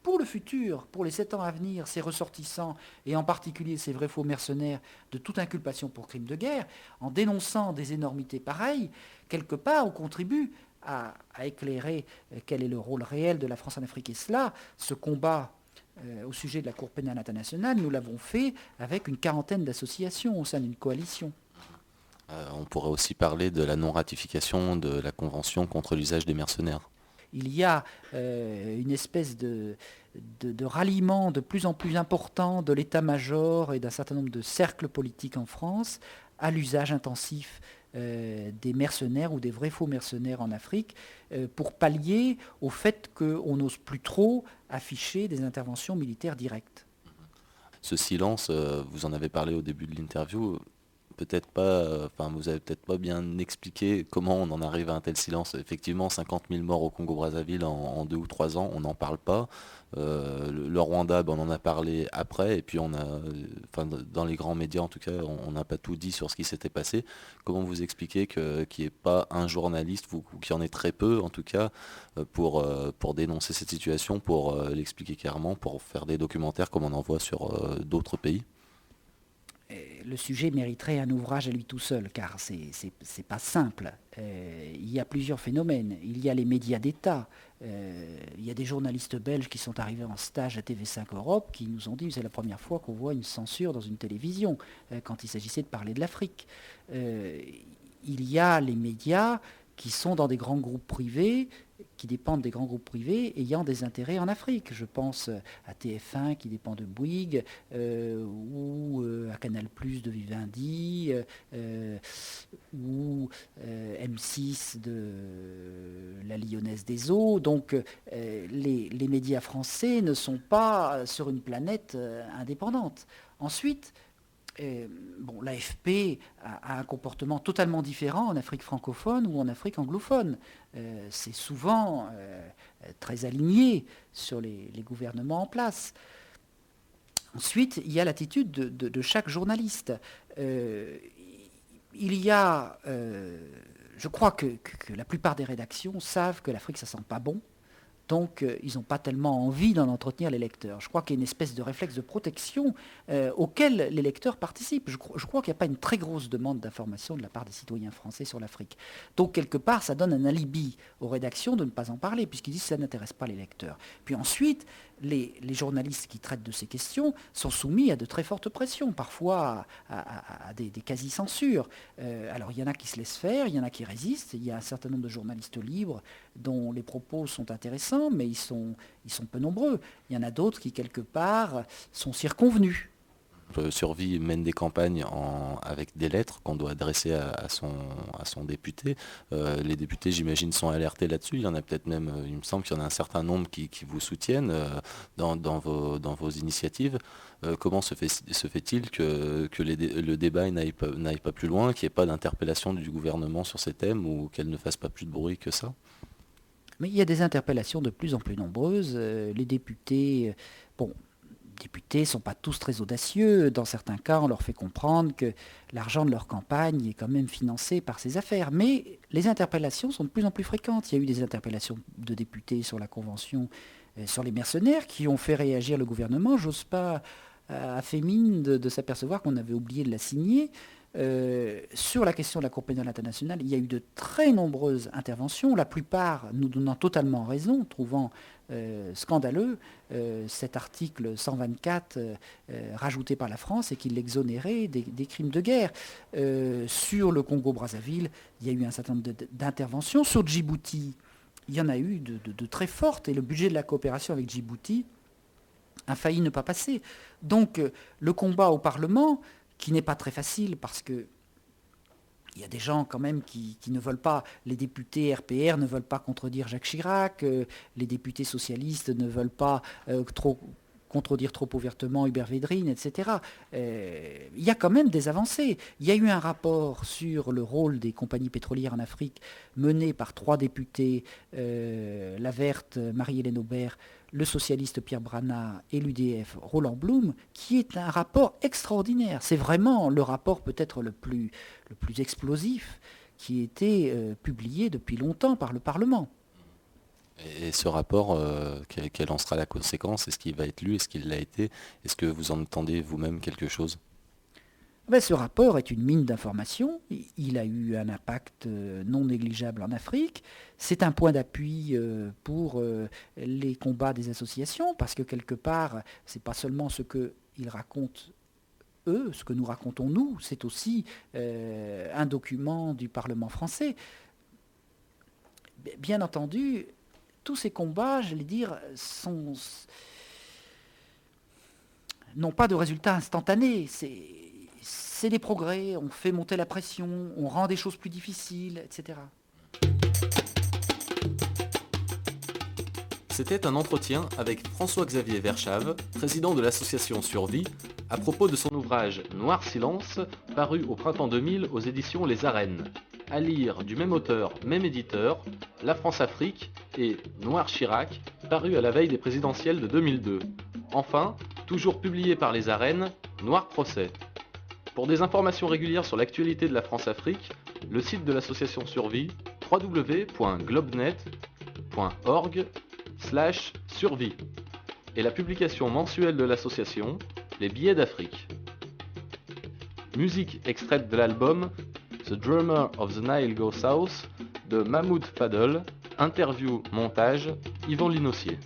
pour le futur, pour les 7 ans à venir, ces ressortissants, et en particulier ces vrais faux mercenaires, de toute inculpation pour crimes de guerre, en dénonçant des énormités pareilles, quelque part, on contribue à éclairer quel est le rôle réel de la France en Afrique. Et cela, ce combat au sujet de la Cour pénale internationale, nous l'avons fait avec une quarantaine d'associations au sein d'une coalition. On pourrait aussi parler de la non-ratification de la Convention contre l'usage des mercenaires. Il y a une espèce de ralliement de plus en plus important de l'état-major et d'un certain nombre de cercles politiques en France à l'usage intensif des mercenaires ou des vrais faux mercenaires en Afrique pour pallier au fait qu'on n'ose plus trop afficher des interventions militaires directes. Ce silence, vous en avez parlé au début de l'interview. Peut-être pas, vous avez peut-être pas bien expliqué comment on en arrive à un tel silence. Effectivement, 50 000 morts au Congo-Brazzaville en 2 ou 3 ans, on n'en parle pas. Le Rwanda, on en a parlé après, et puis dans les grands médias en tout cas, on n'a pas tout dit sur ce qui s'était passé. Comment vous expliquez qu'il n'y ait pas un journaliste, ou qu'il y en ait très peu en tout cas, pour dénoncer cette situation, pour l'expliquer clairement, pour faire des documentaires comme on en voit sur d'autres pays? Le sujet mériterait un ouvrage à lui tout seul, car c'est pas simple. Il y a plusieurs phénomènes. Il y a les médias d'État. Il y a des journalistes belges qui sont arrivés en stage à TV5 Europe qui nous ont dit que c'est la première fois qu'on voit une censure dans une télévision quand il s'agissait de parler de l'Afrique. Il y a les médias qui sont dans des grands groupes privés qui dépendent des grands groupes privés ayant des intérêts en Afrique. Je pense à TF1 qui dépend de Bouygues, ou à Canal+ de Vivendi, ou M6 de la Lyonnaise des Eaux. Donc les médias français ne sont pas sur une planète indépendante. Ensuite, l'AFP a un comportement totalement différent en Afrique francophone ou en Afrique anglophone. C'est souvent très aligné sur les gouvernements en place. Ensuite, il y a l'attitude de chaque journaliste. Je crois que la plupart des rédactions savent que l'Afrique, ça sent pas bon. Donc, ils n'ont pas tellement envie d'en entretenir les lecteurs. Je crois qu'il y a une espèce de réflexe de protection auquel les lecteurs participent. Je crois qu'il n'y a pas une très grosse demande d'information de la part des citoyens français sur l'Afrique. Donc, quelque part, ça donne un alibi aux rédactions de ne pas en parler, puisqu'ils disent que ça n'intéresse pas les lecteurs. Puis ensuite, les journalistes qui traitent de ces questions sont soumis à de très fortes pressions, parfois à des quasi-censures. Alors, il y en a qui se laissent faire, il y en a qui résistent. Il y a un certain nombre de journalistes libres dont les propos sont intéressants, mais ils sont peu nombreux. Il y en a d'autres qui, quelque part, sont circonvenus. Survie mène des campagnes avec des lettres qu'on doit adresser à son député. Les députés, j'imagine, sont alertés là-dessus. Il y en a peut-être même, il me semble qu'il y en a un certain nombre qui vous soutiennent dans vos initiatives. Comment se fait-il que le débat n'aille pas plus loin, qu'il n'y ait pas d'interpellation du gouvernement sur ces thèmes ou qu'elle ne fasse pas plus de bruit que ça ? Mais il y a des interpellations de plus en plus nombreuses. Les députés, députés ne sont pas tous très audacieux. Dans certains cas, on leur fait comprendre que l'argent de leur campagne est quand même financé par ces affaires. Mais les interpellations sont de plus en plus fréquentes. Il y a eu des interpellations de députés sur la Convention sur les mercenaires qui ont fait réagir le gouvernement. J'ose pas a fait mine de s'apercevoir qu'on avait oublié de la signer. Sur la question de la Cour pénale internationale, il y a eu de très nombreuses interventions, la plupart nous donnant totalement raison, trouvant scandaleux cet article 124 rajouté par la France et qui l'exonérait des crimes de guerre. Sur le Congo-Brazzaville, il y a eu un certain nombre d'interventions. Sur Djibouti, il y en a eu de très fortes, et le budget de la coopération avec Djibouti a failli ne pas passer. Donc le combat au Parlement, qui n'est pas très facile parce que il y a des gens quand même qui ne veulent pas, les députés RPR ne veulent pas contredire Jacques Chirac, les députés socialistes ne veulent pas contredire trop ouvertement Hubert Védrine, etc. Il y a quand même des avancées. Il y a eu un rapport sur le rôle des compagnies pétrolières en Afrique mené par 3 députés, la Verte, Marie-Hélène Aubert, le socialiste Pierre Branat et l'UDF Roland Blum, qui est un rapport extraordinaire. C'est vraiment le rapport peut-être le plus explosif qui a été publié depuis longtemps par le Parlement. Et ce rapport, quelle en sera la conséquence ? Est-ce qu'il va être lu ? Est-ce qu'il l'a été ? Est-ce que vous en entendez vous-même quelque chose ? Ce rapport est une mine d'informations. Il a eu un impact non négligeable en Afrique. C'est un point d'appui pour les combats des associations, parce que quelque part, ce n'est pas seulement ce qu'ils racontent eux, ce que nous racontons nous, c'est aussi un document du Parlement français. Bien entendu, tous ces combats, n'ont pas de résultats instantanés. C'est des progrès, on fait monter la pression, on rend des choses plus difficiles, etc. C'était un entretien avec François-Xavier Verschave, président de l'association Survie, à propos de son ouvrage Noir Silence, paru au printemps 2000 aux éditions Les Arènes. À lire du même auteur, même éditeur, La France-Afrique et Noir Chirac, paru à la veille des présidentielles de 2002. Enfin, toujours publié par Les Arènes, Noir Procès. Pour des informations régulières sur l'actualité de la France-Afrique, le site de l'association Survie, www.globnet.org/survie, et la publication mensuelle de l'association, Les Billets d'Afrique. Musique extraite de l'album The Drummer of the Nile Goes South de Mahmoud Fadel, interview, montage, Yvan Linossier.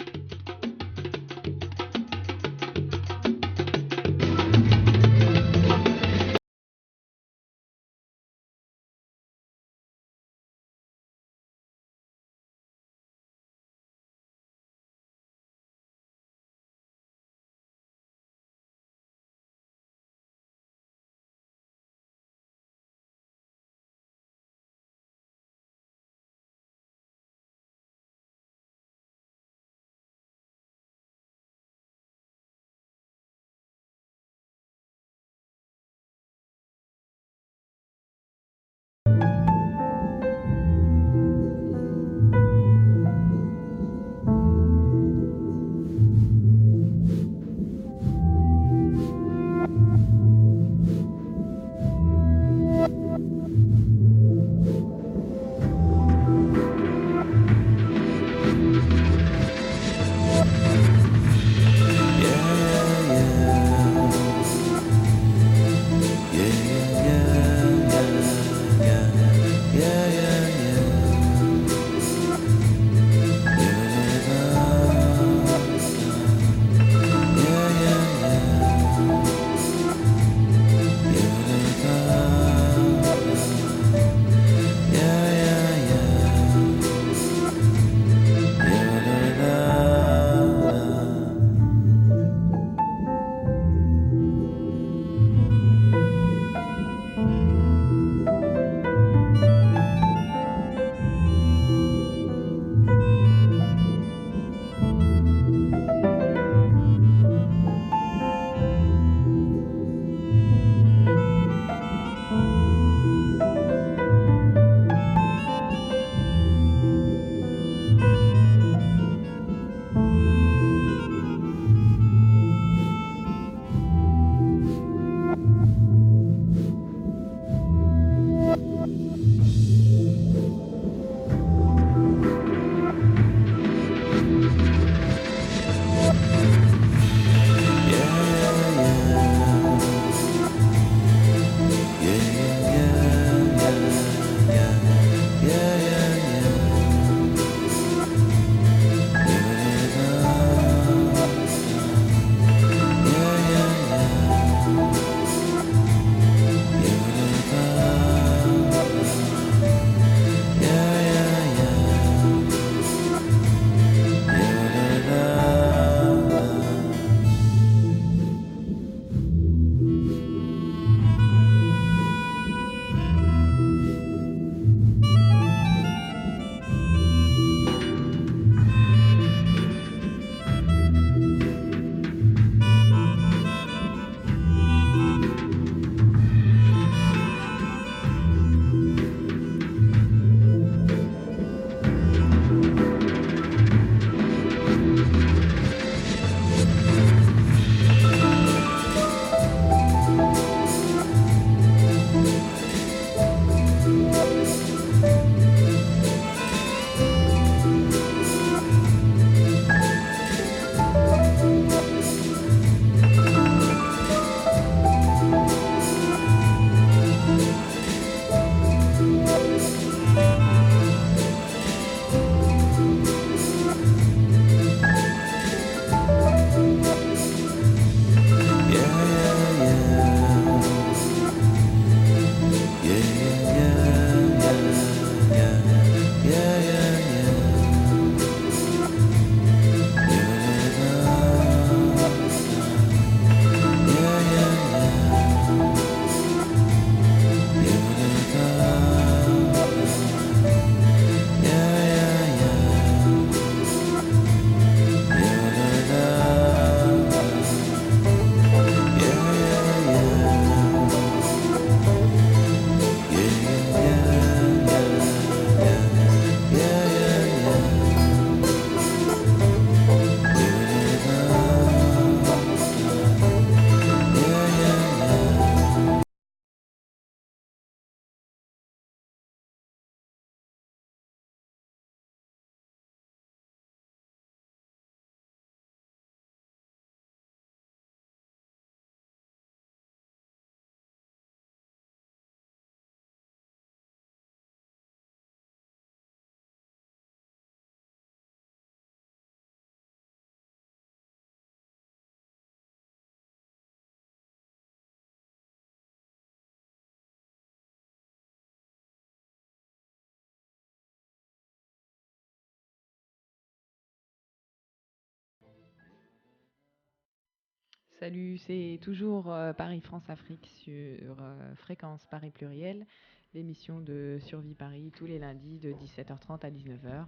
Salut, c'est toujours Paris-France-Afrique sur Fréquence Paris Pluriel, l'émission de Survie Paris tous les lundis de 17h30 à 19h.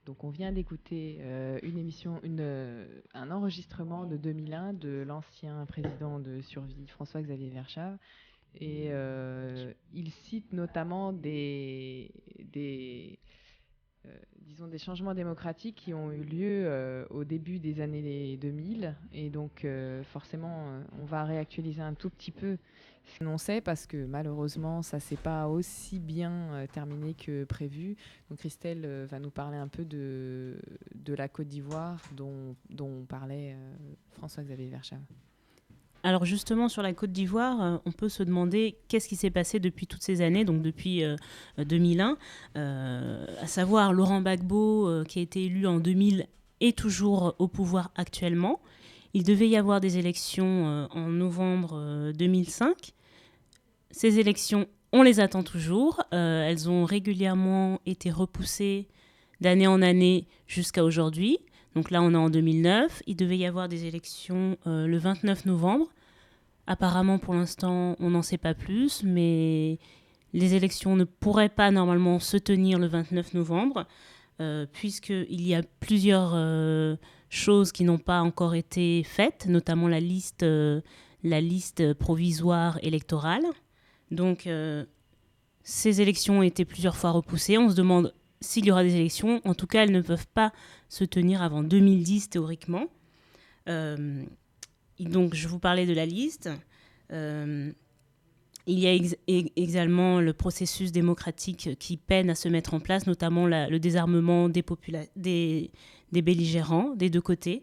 Donc on vient d'écouter un enregistrement de 2001 de l'ancien président de Survie, François-Xavier Verschave. Et il cite notamment disons des changements démocratiques qui ont eu lieu au début des années 2000 et donc forcément on va réactualiser un tout petit peu ce qu'on sait parce que malheureusement ça s'est pas aussi bien terminé que prévu. Donc Christelle va nous parler un peu de la Côte d'Ivoire dont parlait François-Xavier Verschave. Alors justement, sur la Côte d'Ivoire, on peut se demander qu'est-ce qui s'est passé depuis toutes ces années, donc depuis 2001, à savoir Laurent Gbagbo, qui a été élu en 2000, est toujours au pouvoir actuellement. Il devait y avoir des élections en novembre 2005. Ces élections, on les attend toujours. Elles ont régulièrement été repoussées d'année en année jusqu'à aujourd'hui. Donc là, on est en 2009. Il devait y avoir des élections le 29 novembre. Apparemment, pour l'instant, on n'en sait pas plus, mais les élections ne pourraient pas normalement se tenir le 29 novembre, puisqu'il y a plusieurs choses qui n'ont pas encore été faites, notamment la liste provisoire électorale. Donc, ces élections ont été plusieurs fois repoussées. On se demande s'il y aura des élections. En tout cas, elles ne peuvent pas se tenir avant 2010 théoriquement. Donc, je vous parlais de la liste. Il y a également le processus démocratique qui peine à se mettre en place, notamment le désarmement des belligérants des deux côtés.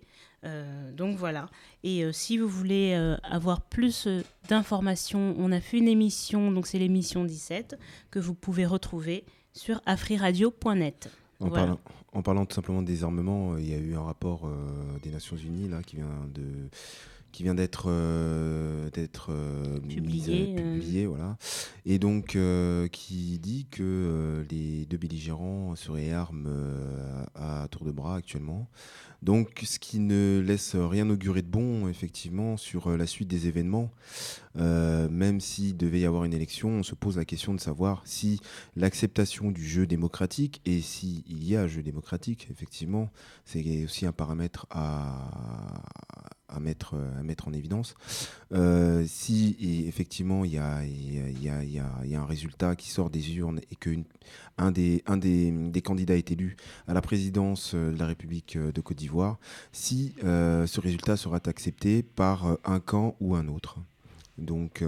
Donc voilà. Et si vous voulez avoir plus d'informations, on a fait une émission, donc c'est l'émission 17, que vous pouvez retrouver sur afriradio.net. En parlant tout simplement de désarmement, il y a eu un rapport des Nations Unies là, qui vient d'être publié, voilà. Et donc qui dit que les deux belligérants se réarment à tour de bras actuellement. Donc ce qui ne laisse rien augurer de bon effectivement sur la suite des événements. Même s'il devait y avoir une élection, on se pose la question de savoir si l'acceptation du jeu démocratique, et s'il y a jeu démocratique, effectivement, c'est aussi un paramètre à mettre en évidence. Si effectivement il y a un résultat qui sort des urnes et qu'un des candidats est élu à la présidence de la République de Côte d'Ivoire, si ce résultat sera accepté par un camp ou un autre. Donc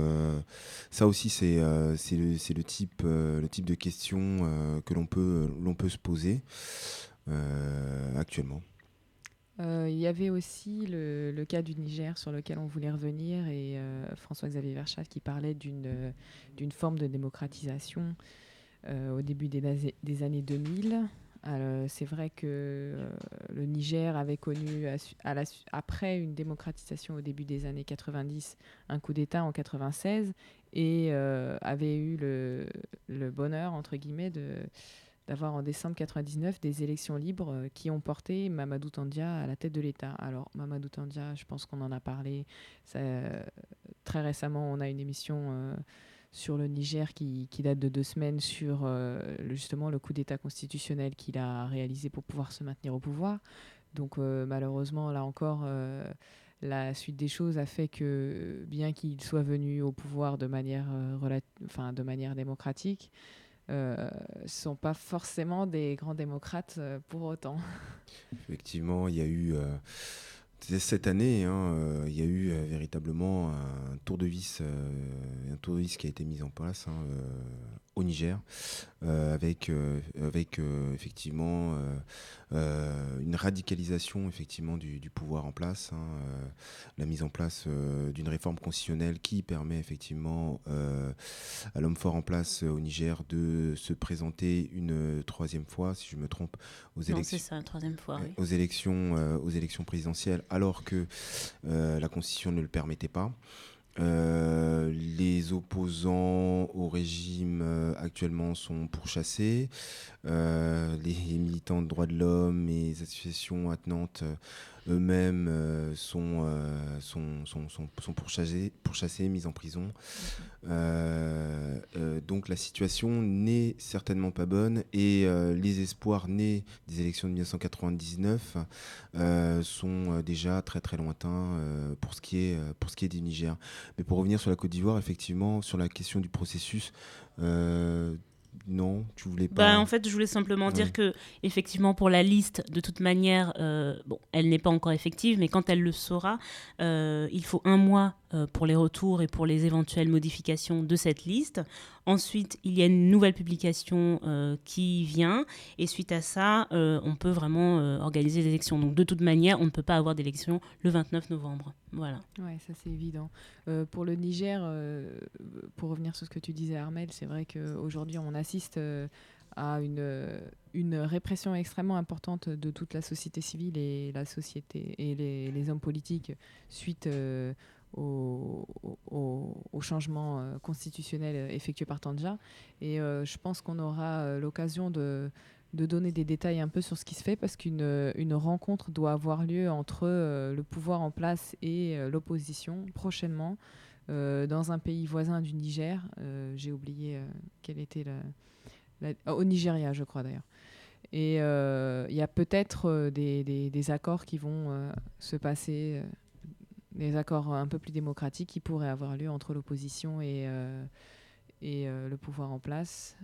ça aussi c'est le type de questions que l'on peut se poser actuellement. Il y avait aussi le cas du Niger sur lequel on voulait revenir et François-Xavier Verschave qui parlait d'une forme de démocratisation au début des années 2000. Alors, c'est vrai que le Niger avait connu, après une démocratisation au début des années 90, un coup d'État en 96 et avait eu le bonheur, entre guillemets, d'avoir en décembre 99 des élections libres qui ont porté Mamadou Tandia à la tête de l'État. Alors, Mamadou Tandia, je pense qu'on en a parlé très récemment. On a une émission sur le Niger qui date de 2 semaines sur justement le coup d'État constitutionnel qu'il a réalisé pour pouvoir se maintenir au pouvoir. Donc malheureusement, là encore, la suite des choses a fait que, bien qu'il soit venu au pouvoir de manière démocratique, ne sont pas forcément des grands démocrates pour autant. Effectivement, il y a eu... cette année, il y a eu véritablement un tour de vis qui a été mis en place au Niger, avec effectivement une radicalisation effectivement du pouvoir en place, la mise en place d'une réforme constitutionnelle qui permet effectivement à l'homme fort en place au Niger de se présenter une troisième fois, si je me trompe, aux élections. Non, c'est ça, troisième fois. Oui. Aux élections présidentielles, alors que la Constitution ne le permettait pas. Les opposants au régime actuellement sont pourchassés. Les militants de droits de l'homme et les associations attenantes eux-mêmes sont pourchassés, mis en prison. Donc la situation n'est certainement pas bonne et les espoirs nés des élections de 1999 sont déjà très très lointains pour ce qui est du Niger. Mais pour revenir sur la Côte d'Ivoire, effectivement, sur la question du processus, non, tu voulais pas. En fait, je voulais simplement dire que, effectivement, pour la liste, de toute manière, elle n'est pas encore effective, mais quand elle le sera, il faut 1 mois pour les retours et pour les éventuelles modifications de cette liste. Ensuite, il y a une nouvelle publication qui vient, et suite à ça, on peut vraiment organiser les élections. Donc, de toute manière, on ne peut pas avoir d'élection le 29 novembre. Voilà. Ouais, ça c'est évident. Pour le Niger, pour revenir sur ce que tu disais, Armel, c'est vrai qu'aujourd'hui, on assiste à une répression extrêmement importante de toute la société civile et la société et les hommes politiques suite au changement constitutionnel effectué par Tandja. Et je pense qu'on aura l'occasion de donner des détails un peu sur ce qui se fait, parce qu'une rencontre doit avoir lieu entre le pouvoir en place et l'opposition prochainement dans un pays voisin du Niger. J'ai oublié quelle était au Nigeria, je crois d'ailleurs. Et il y a peut-être des accords qui vont se passer, des accords un peu plus démocratiques qui pourraient avoir lieu entre l'opposition et le pouvoir en place.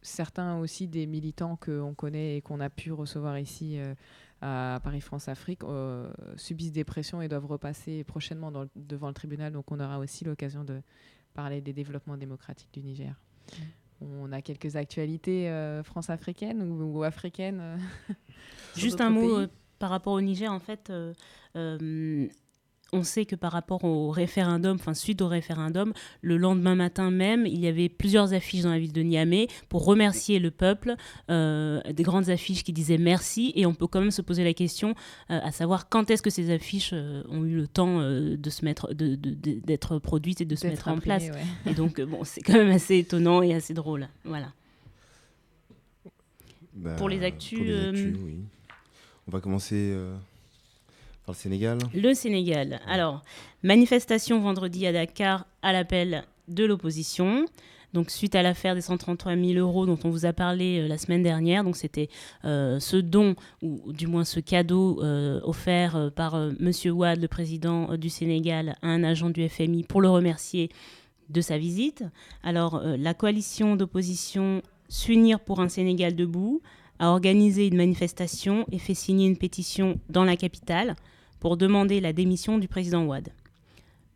Certains aussi des militants qu'on connaît et qu'on a pu recevoir ici à Paris-France-Afrique subissent des pressions et doivent repasser prochainement devant le tribunal. Donc on aura aussi l'occasion de parler des développements démocratiques du Niger. On a quelques actualités france-africaines ou africaines. Juste un mot par rapport au Niger, en fait. On sait que par rapport au référendum, suite au référendum, le lendemain matin même, il y avait plusieurs affiches dans la ville de Niamey pour remercier le peuple, des grandes affiches qui disaient merci, et on peut quand même se poser la question à savoir quand est-ce que ces affiches ont eu le temps de se mettre, d'être produites et de se mettre en place. Ouais. Et donc, c'est quand même assez étonnant et assez drôle. Voilà. Pour les actus, oui. On va commencer... le Sénégal. Le Sénégal. Alors, manifestation vendredi à Dakar à l'appel de l'opposition. Donc, suite à l'affaire des 133 000 € dont on vous a parlé la semaine dernière. Donc, c'était ce don, ou du moins ce cadeau offert par M. Wade, le président du Sénégal, à un agent du FMI pour le remercier de sa visite. Alors, la coalition d'opposition S'unir pour un Sénégal debout a organisé une manifestation et fait signer une pétition dans la capitale pour demander la démission du président Wade.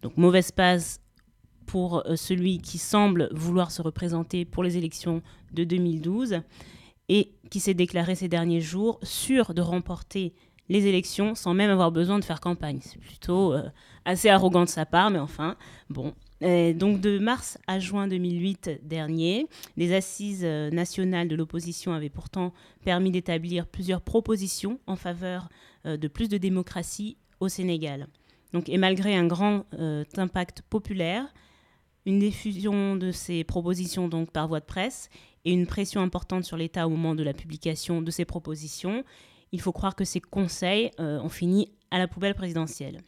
Donc, mauvaise passe pour celui qui semble vouloir se représenter pour les élections de 2012 et qui s'est déclaré ces derniers jours sûr de remporter les élections sans même avoir besoin de faire campagne. C'est plutôt assez arrogant de sa part, mais enfin, bon. Et donc, de mars à juin 2008 dernier, les assises nationales de l'opposition avaient pourtant permis d'établir plusieurs propositions en faveur de plus de démocratie au Sénégal. Donc, et malgré un grand impact populaire, une diffusion de ces propositions donc, par voie de presse et une pression importante sur l'État au moment de la publication de ces propositions, il faut croire que ces conseils ont fini à la poubelle présidentielle.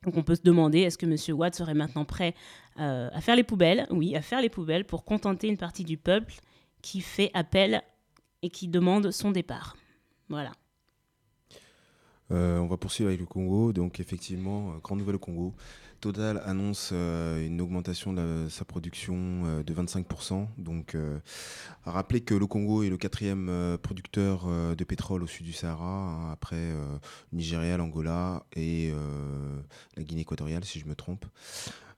Donc on peut se demander, est-ce que M. Wade serait maintenant prêt à faire les poubelles ? Oui, à faire les poubelles pour contenter une partie du peuple qui fait appel et qui demande son départ. Voilà. On va poursuivre avec le Congo. Donc effectivement, grande nouvelle au Congo. Total annonce une augmentation de sa production de 25%. Donc, à rappeler que le Congo est le 4e producteur de pétrole au sud du Sahara, après le Nigeria, l'Angola et la Guinée équatoriale, si je me trompe.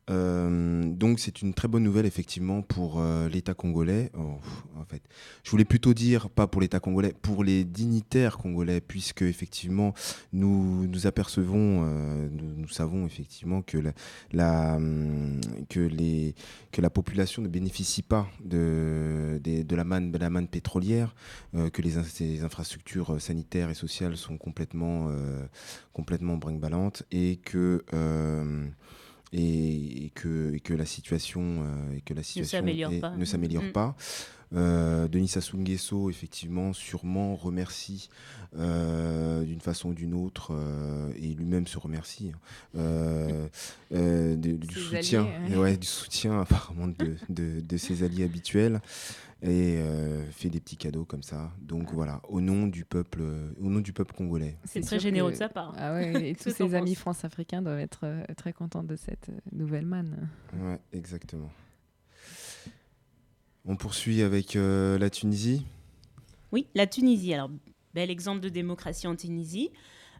Donc c'est une très bonne nouvelle effectivement pour l'État congolais. En fait, je voulais plutôt dire pas pour l'État congolais, pour les dignitaires congolais, puisque effectivement nous apercevons, nous savons effectivement que la population ne bénéficie pas de la manne pétrolière, que les infrastructures sanitaires et sociales sont complètement brinque-ballantes et que la situation ne s'améliore pas. Denis Sassou Nguesso, effectivement, sûrement remercie d'une façon ou d'une autre, et lui-même se remercie du soutien, alliés, du soutien apparemment de ses alliés habituels, et fait des petits cadeaux comme ça. Donc voilà, au nom du peuple congolais. C'est très généreux de sa part. Ah ouais, et tous ses amis France-africains doivent être très contents de cette nouvelle manne. Ouais, exactement. On poursuit avec la Tunisie. Oui, la Tunisie. Alors, bel exemple de démocratie en Tunisie.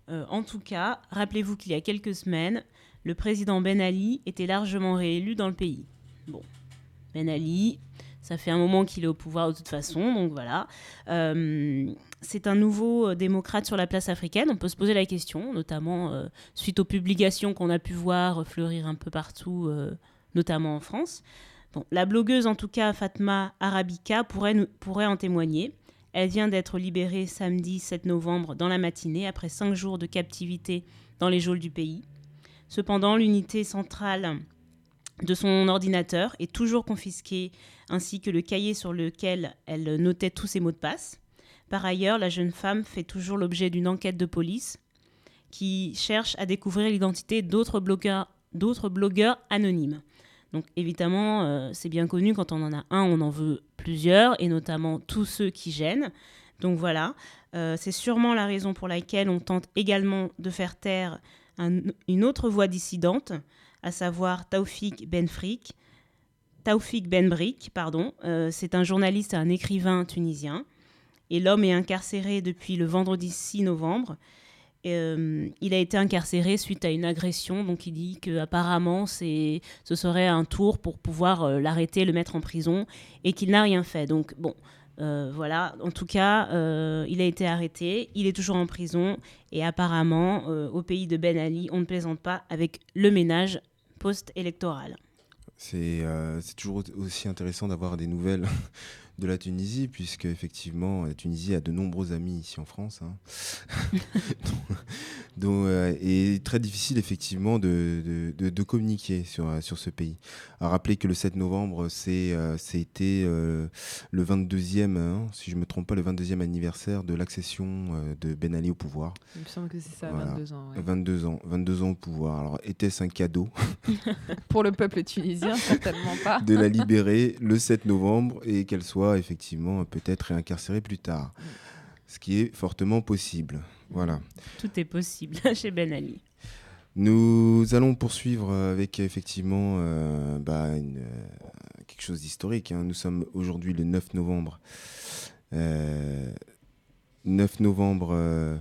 En tout cas, rappelez-vous qu'il y a quelques semaines, le président Ben Ali était largement réélu dans le pays. Bon, Ben Ali, ça fait un moment qu'il est au pouvoir de toute façon, donc voilà. C'est un nouveau démocrate sur la place africaine. On peut se poser la question, notamment suite aux publications qu'on a pu voir fleurir un peu partout, notamment en France. Bon, la blogueuse, en tout cas, Fatma Arabica, pourrait en témoigner. Elle vient d'être libérée samedi 7 novembre dans la matinée, après 5 jours de captivité dans les geôles du pays. Cependant, l'unité centrale de son ordinateur est toujours confisquée, ainsi que le cahier sur lequel elle notait tous ses mots de passe. Par ailleurs, la jeune femme fait toujours l'objet d'une enquête de police qui cherche à découvrir l'identité d'autres blogueurs anonymes. Donc évidemment, c'est bien connu, quand on en a un, on en veut plusieurs, et notamment tous ceux qui gênent. Donc voilà, c'est sûrement la raison pour laquelle on tente également de faire taire une autre voix dissidente, à savoir Taoufik Ben Brik. C'est un journaliste et un écrivain tunisien. Et l'homme est incarcéré depuis le vendredi 6 novembre. Il a été incarcéré suite à une agression, donc il dit qu'apparemment ce serait un tour pour pouvoir l'arrêter, le mettre en prison, et qu'il n'a rien fait. Donc bon, voilà, en tout cas, il a été arrêté, il est toujours en prison, et apparemment, au pays de Ben Ali, on ne plaisante pas avec le ménage post-électoral. C'est toujours aussi intéressant d'avoir des nouvelles de la Tunisie, puisque effectivement la Tunisie a de nombreux amis ici en France, et très difficile effectivement de communiquer sur ce pays. À rappeler que le 7 novembre c'était le 22e, si je me trompe pas, le 22e anniversaire de l'accession de Ben Ali au pouvoir. Il me semble que c'est ça, voilà. 22 ans. Ouais. 22 ans au pouvoir. Alors était-ce un cadeau pour le peuple tunisien? Certainement pas. De la libérer le 7 novembre et qu'elle soit effectivement peut-être réincarcérée plus tard. Ce qui est fortement possible. Voilà. Tout est possible chez Ben Ali. Nous allons poursuivre avec effectivement quelque chose d'historique. Nous sommes aujourd'hui le 9 novembre. 9 novembre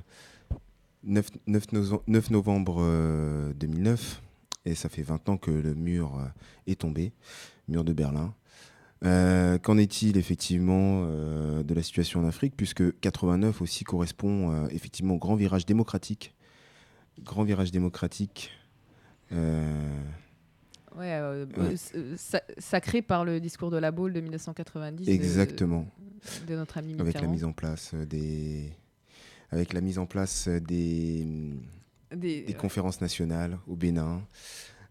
2009. Et ça fait 20 ans que le mur est tombé, mur de Berlin. Qu'en est-il effectivement de la situation en Afrique, puisque 89 aussi correspond effectivement au grand virage démocratique. Sacré par le discours de La Baule de 1990. Exactement. De notre ami Mitterrand. Avec la mise en place des conférences nationales au Bénin,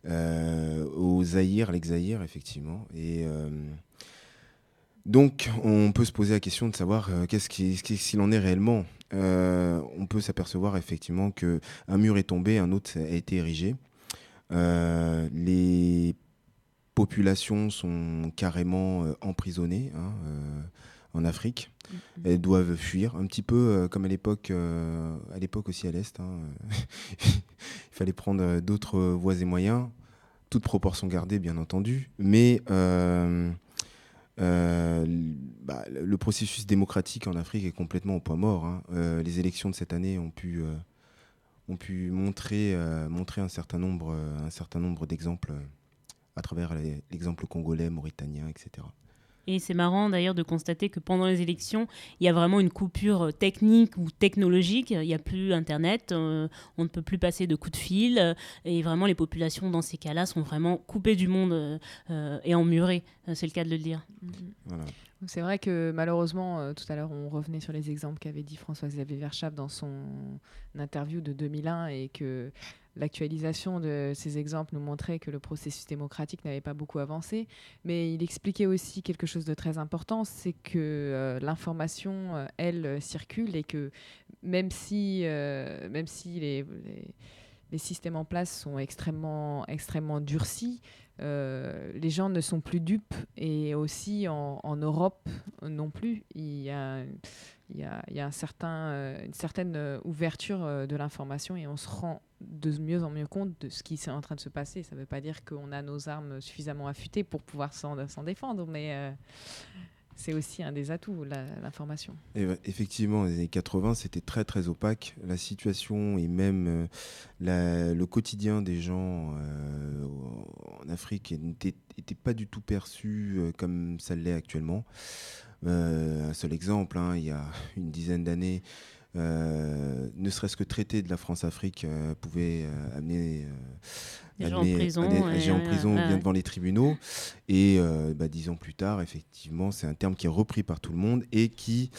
au Zaïre, l'ex-Zaïre, effectivement. Et donc, on peut se poser la question de savoir qu'est-ce qu'il en est réellement. On peut s'apercevoir effectivement qu'un mur est tombé, un autre a été érigé. Les populations sont carrément emprisonnées en Afrique. Elles doivent fuir, un petit peu comme à l'époque aussi à l'Est. Il fallait prendre d'autres voies et moyens, toutes proportions gardées bien entendu, mais le processus démocratique en Afrique est complètement au point mort. Les élections de cette année ont pu montrer un certain nombre d'exemples à travers l'exemple congolais, mauritanien, etc. Et c'est marrant d'ailleurs de constater que pendant les élections, il y a vraiment une coupure technique ou technologique. Il n'y a plus Internet, on ne peut plus passer de coups de fil. Et vraiment, les populations dans ces cas-là sont vraiment coupées du monde et emmurées. C'est le cas de le dire. Voilà. C'est vrai que malheureusement, tout à l'heure, on revenait sur les exemples qu'avait dit François-Xavier Verschaff dans son interview de 2001 et que l'actualisation de ces exemples nous montrait que le processus démocratique n'avait pas beaucoup avancé, mais il expliquait aussi quelque chose de très important, c'est que l'information, elle, circule, et que même si les systèmes en place sont extrêmement durcis, les gens ne sont plus dupes, et aussi en Europe non plus. Il y a une certaine ouverture de l'information, et on se rend de mieux en mieux compte de ce qui est en train de se passer. Ça ne veut pas dire qu'on a nos armes suffisamment affûtées pour pouvoir s'en défendre, mais c'est aussi un des atouts, l'information. Et effectivement, les années 80, c'était très très opaque. La situation et même le quotidien des gens en Afrique n'était pas du tout perçu comme ça l'est actuellement. Un seul exemple, il y a une dizaine d'années, ne serait-ce que traiter de la France-Afrique pouvait amener des gens en prison, ou bien devant les tribunaux. Et 10 ans plus tard, effectivement, c'est un terme qui est repris par tout le monde et qui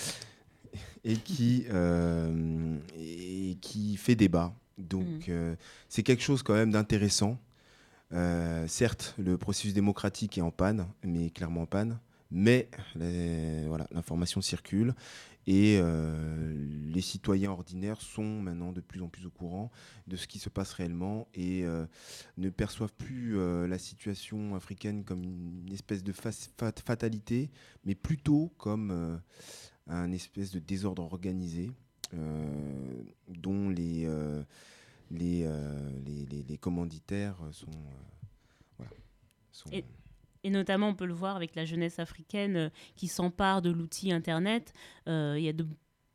fait débat. Donc c'est quelque chose quand même d'intéressant. Certes, le processus démocratique est en panne, mais clairement en panne. Mais l'information circule, et les citoyens ordinaires sont maintenant de plus en plus au courant de ce qui se passe réellement, et ne perçoivent plus la situation africaine comme une espèce de fatalité, mais plutôt comme un espèce de désordre organisé dont les commanditaires sont Et notamment, on peut le voir avec la jeunesse africaine qui s'empare de l'outil Internet. Il y a de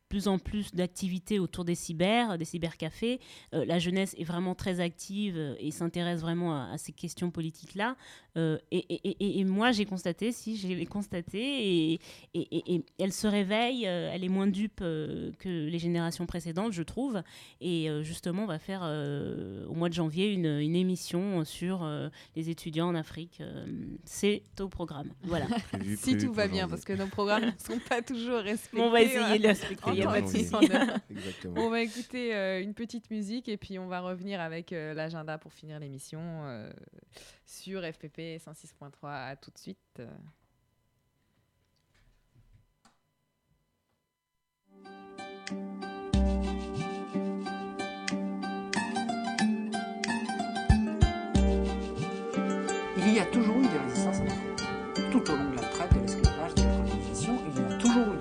plus en plus d'activités autour des cybercafés. La jeunesse est vraiment très active et s'intéresse vraiment à ces questions politiques-là. Et moi, j'ai constaté, et elle se réveille, elle est moins dupe que les générations précédentes, je trouve. Et justement, on va faire au mois de janvier une émission sur les étudiants en Afrique. C'est au programme. Voilà. Si tout va bien, parce que nos programmes ne sont pas toujours respectés. On va essayer de les respecter. On va écouter une petite musique, et puis on va revenir avec l'agenda pour finir l'émission sur FPP 106.3. À tout de suite. Il y a toujours eu des résistances en Afrique. Tout au long de la traite, de l'esclavage, de la colonisation, il y en a toujours eu.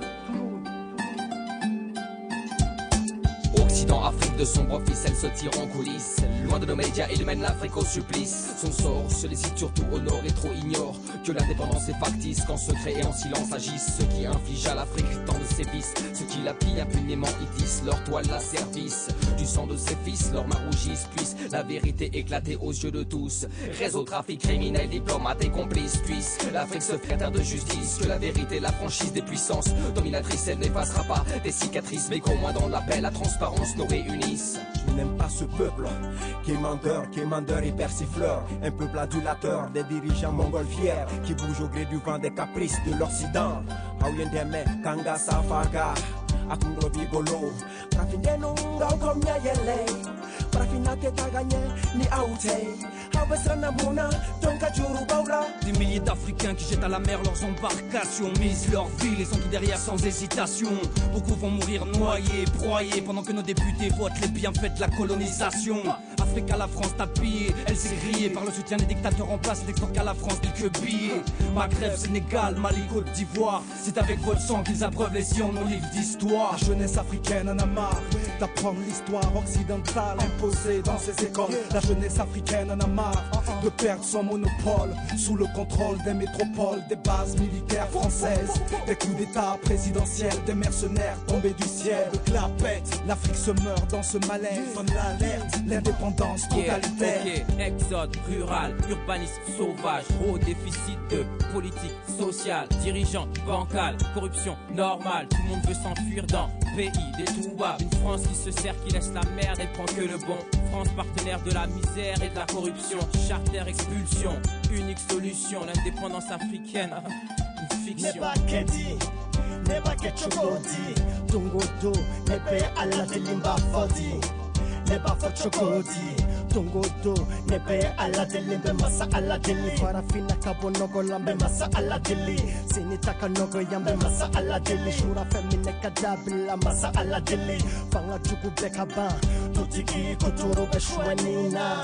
Occident, Afrique, de sombres ficelles se tirent en coulisses. Loin de nos médias, il mène l'Afrique au supplice. Son sort se les cite surtout au nord et trop ignore que l'indépendance est factice, qu'en secret et en silence agissent ceux qui infligent à l'Afrique tant de sévices. Ceux qui la pillent impunément, ils tissent leur toile à service du sang de ses fils, leurs mains rougissent, puisse la vérité éclater aux yeux de tous. Réseau, trafic, criminel, diplomates et complices, puisse l'Afrique se faire terre de justice. Que la vérité, la franchise des puissances dominatrices, elle n'effacera pas des cicatrices, mais qu'au moins dans la paix, la transparence nous réunisse. Je n'aime pas ce peuple qui est mandeur et persifleur. Un peuple adulateur, des dirigeants mongols fiers qui bougent au gré du vent des caprices de l'Occident. Aouyendeme, Kanga Safaga, Akungro Bigolo, Prafineno, Gaukomnya Yele, Prafina Ketaganye, Ni Aoute, Abasana Mona, Tonka Juru Baula. Des milliers d'Africains qui jettent à la mer leurs embarcations, misent leur vie, les ont tout derrière sans hésitation. Beaucoup vont mourir noyés, broyés, pendant que nos députés votent les bienfaits de la colonisation. Afrique à la France tapillée, elle s'est grillée par le soutien des dictateurs en place, n'exportent qu'à la France quelques billets. Maghreb, Sénégal, Mali, Côte d'Ivoire, c'est avec votre sang qu'ils abreuvent les sillons nos livres d'histoire. La jeunesse africaine en a marre d'apprendre l'histoire occidentale imposée dans ses écoles. La jeunesse africaine en a marre de perdre son monopole sous le contrôle des métropoles, des bases militaires françaises, des coups d'état présidentiels, des mercenaires tombés du ciel. Le clapette, l'Afrique se meurt dans ce malaise. Donne l'alerte, l'indépendance totalitaire. Exode rural, urbanisme sauvage, gros déficit de politique sociale, dirigeants bancal, corruption normale. Tout le monde veut s'enfuir dans pays des Touba. Une France qui se sert, qui laisse la merde et prend que le bon. France partenaire de la misère et de la corruption. Charter expulsion, unique solution. L'indépendance africaine, une fiction. Neba Kedi, Neba Ketchokodi, Tungodo, Nebe Ala de Limba Fodi, Neba Fotchokodi, tungudu nebe ala dili mbe masa ala dili farafina kabo nogo lambe masa ala dili sinitaka nogo yambe masa ala dili shura femine kadabila masa ala dili fanga jugu beka ban tutiki kuturu beshwenina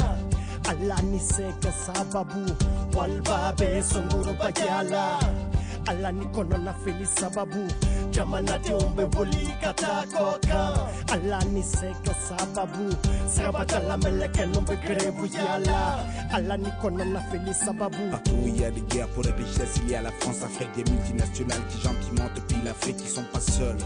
ala ni seka sababu walbabe sunguru bajala ala ni kono na feli sababu jamana diombe boli katakoka ala ni seka sababu sabata la meleke nombe grebu yala ala ni kono na feli sababu partout il y a des guerres pour les richesses il y a la France-Afrique des multinationales qui gentiment pillent l'Afrique qui sont pas seuls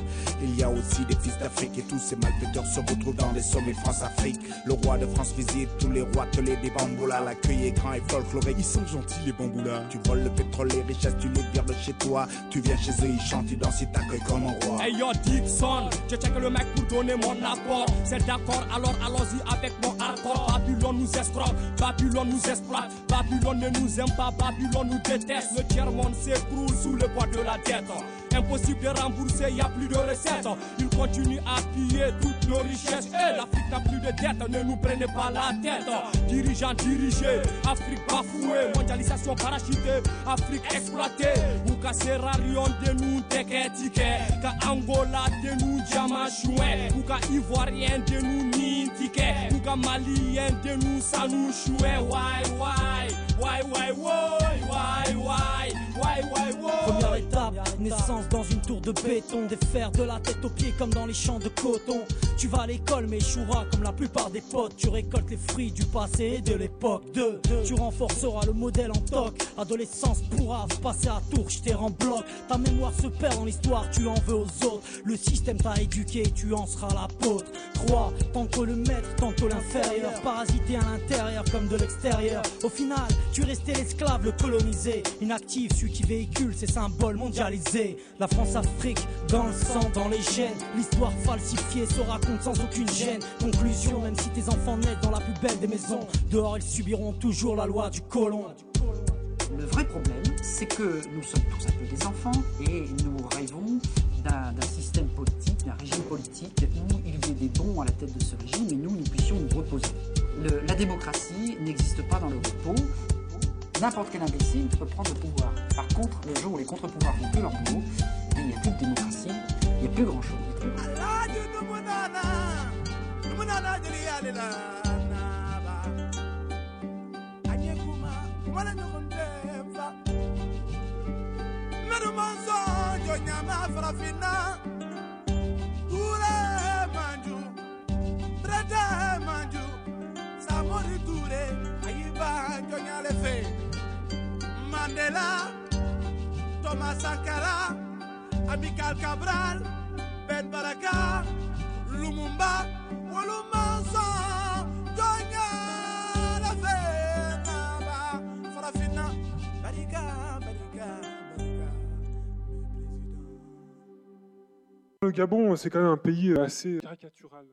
il y a aussi des fils d'Afrique et tous ces malfaiteurs se retrouvent dans les sommets France-Afrique le roi de France visite tous les rois telés des bamboulas l'accueil est grand et folklorique ils sont gentils les bamboulas tu voles le pétrole les richesses tu les vires de chez toi tu viens chez eux ils chantent ils dansent ils t'accueillent comme un roi Hey yo Dixon, je check le mec pour donner mon apport c'est d'accord alors allons-y avec mon hardcore Babylone nous escroque, Babylone nous exploite Babylone ne nous aime pas, Babylone nous déteste le tiers-monde s'écroule sous le poids de la dette impossible de rembourser, y a plus de recettes ils continuent à piller toutes nos richesses et l'Afrique n'a plus de dette, ne nous prenez pas la tête dirigeants dirigés, Afrique bafouée mondialisation parachutée, Afrique exploitée Ouka Sierra Leone de nous teketike Ka Angola de nous diamachoué Ouka Ivoirien de nous nintike Ouka Malien de nous sanouchoué Première étape, naissance dans une tour de béton des fers de la tête aux pieds comme dans les champs de coton tu vas à l'école mais échoueras comme la plupart des potes tu récoltes les fruits du passé et de l'époque tu renforceras le modèle en toc adolescence pourra se passer à tour je t'ai en bloc ta mémoire se perd dans l'histoire tu en veux aux autres le système t'a éduqué tu en seras l'apôtre 3 tantôt le maître tantôt l'inférieur parasité à l'intérieur comme de l'extérieur au final tu restais l'esclave le colonisé inactif celui qui véhicule ses symboles mondialisés la France-Afrique dans le sang dans les gènes l'histoire falsifiée se raconte sans aucune gêne conclusion même si tes enfants naissent dans la plus belle des maisons dehors ils subiront toujours la loi du colon. Le vrai problème, c'est que nous sommes tous un peu des enfants et nous rêvons d'un système politique, d'un régime politique où il y ait des bons à la tête de ce régime et nous puissions nous reposer. La démocratie n'existe pas dans le repos. N'importe quel imbécile peut prendre le pouvoir. Par contre, le jour où les contre-pouvoirs font plus leur boulot, il n'y a plus de démocratie, il n'y a plus grand-chose. Mandela, Thomas Sankara, Amical Cabral, Ben Baraka, Lumumba, Wolumanso, Donya, la Fenaba, Farafina, Bariga, Bariga, Bariga, Le Gabon, c'est quand même un pays assez caricatural.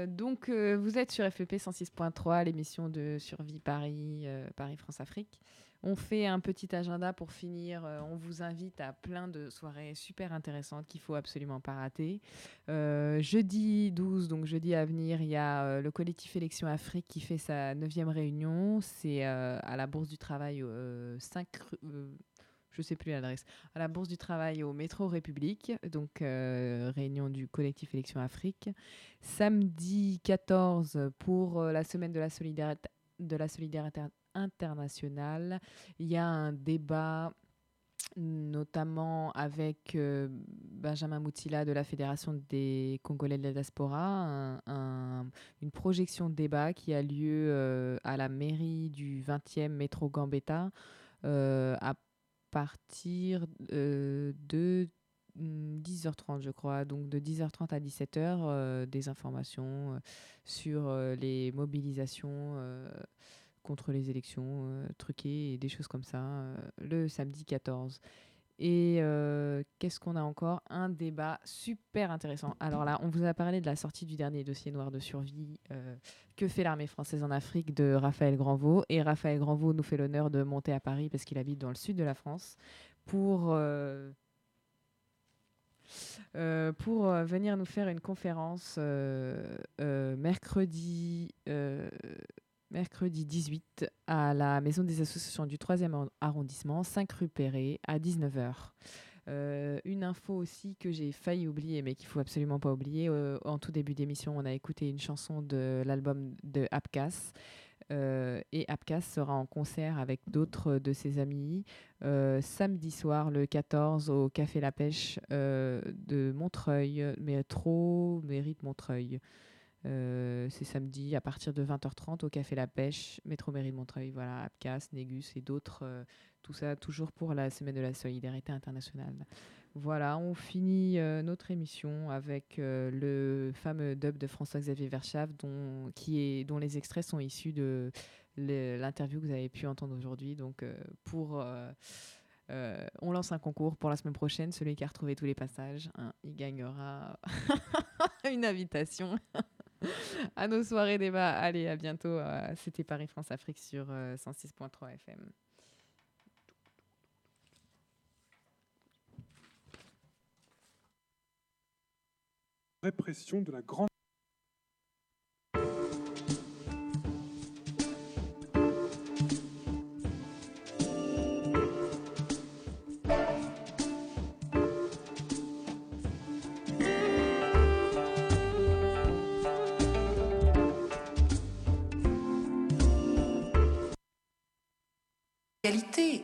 Donc, vous êtes sur FEP 106.3, l'émission de Survie Paris, Paris France-Afrique. On fait un petit agenda pour finir. On vous invite à plein de soirées super intéressantes qu'il ne faut absolument pas rater. Jeudi 12, donc jeudi à venir, il y a le collectif Élection Afrique qui fait sa 9e réunion. C'est à la Bourse du Travail 5... je ne sais plus l'adresse, à la Bourse du Travail au Métro République, donc réunion du collectif Élection Afrique. Samedi 14, pour la semaine de la solidarité internationale, il y a un débat notamment avec Benjamin Moutila de la Fédération des Congolais de la Diaspora, une projection de débat qui a lieu à la mairie du 20e métro Gambetta à partir de 10h30, je crois. Donc de 10h30 à 17h, des informations sur les mobilisations contre les élections truquées et des choses comme ça, le samedi 14. Et qu'est-ce qu'on a encore ? Un débat super intéressant. Alors là, on vous a parlé de la sortie du dernier dossier noir de survie Que fait l'armée française en Afrique de Raphaël Granvaux. Et Raphaël Granvaux nous fait l'honneur de monter à Paris parce qu'il habite dans le sud de la France pour pour venir nous faire une conférence mercredi 18 à la Maison des associations du 3e arrondissement, 5 rue Perret, à 19h. Une info aussi que j'ai failli oublier, mais qu'il ne faut absolument pas oublier. En tout début d'émission, on a écouté une chanson de l'album de Apkas. Et Apkas sera en concert avec d'autres de ses amis samedi soir, le 14, au Café La Pêche de Montreuil, métro Mérite Montreuil. C'est samedi à partir de 20h30 au Café La Pêche, métro Mairie de Montreuil. Voilà, Apkas, Négus et d'autres, tout ça toujours pour la Semaine de la Solidarité Internationale. Voilà, on finit notre émission avec le fameux dub de François-Xavier Verschaff dont les extraits sont issus de l'interview que vous avez pu entendre aujourd'hui. Donc, on lance un concours pour la semaine prochaine. Celui qui a retrouvé tous les passages, il gagnera une invitation à nos soirées débat. Allez, à bientôt. C'était Paris-France-Afrique sur 106.3 FM. Répression de la grande... L'égalité,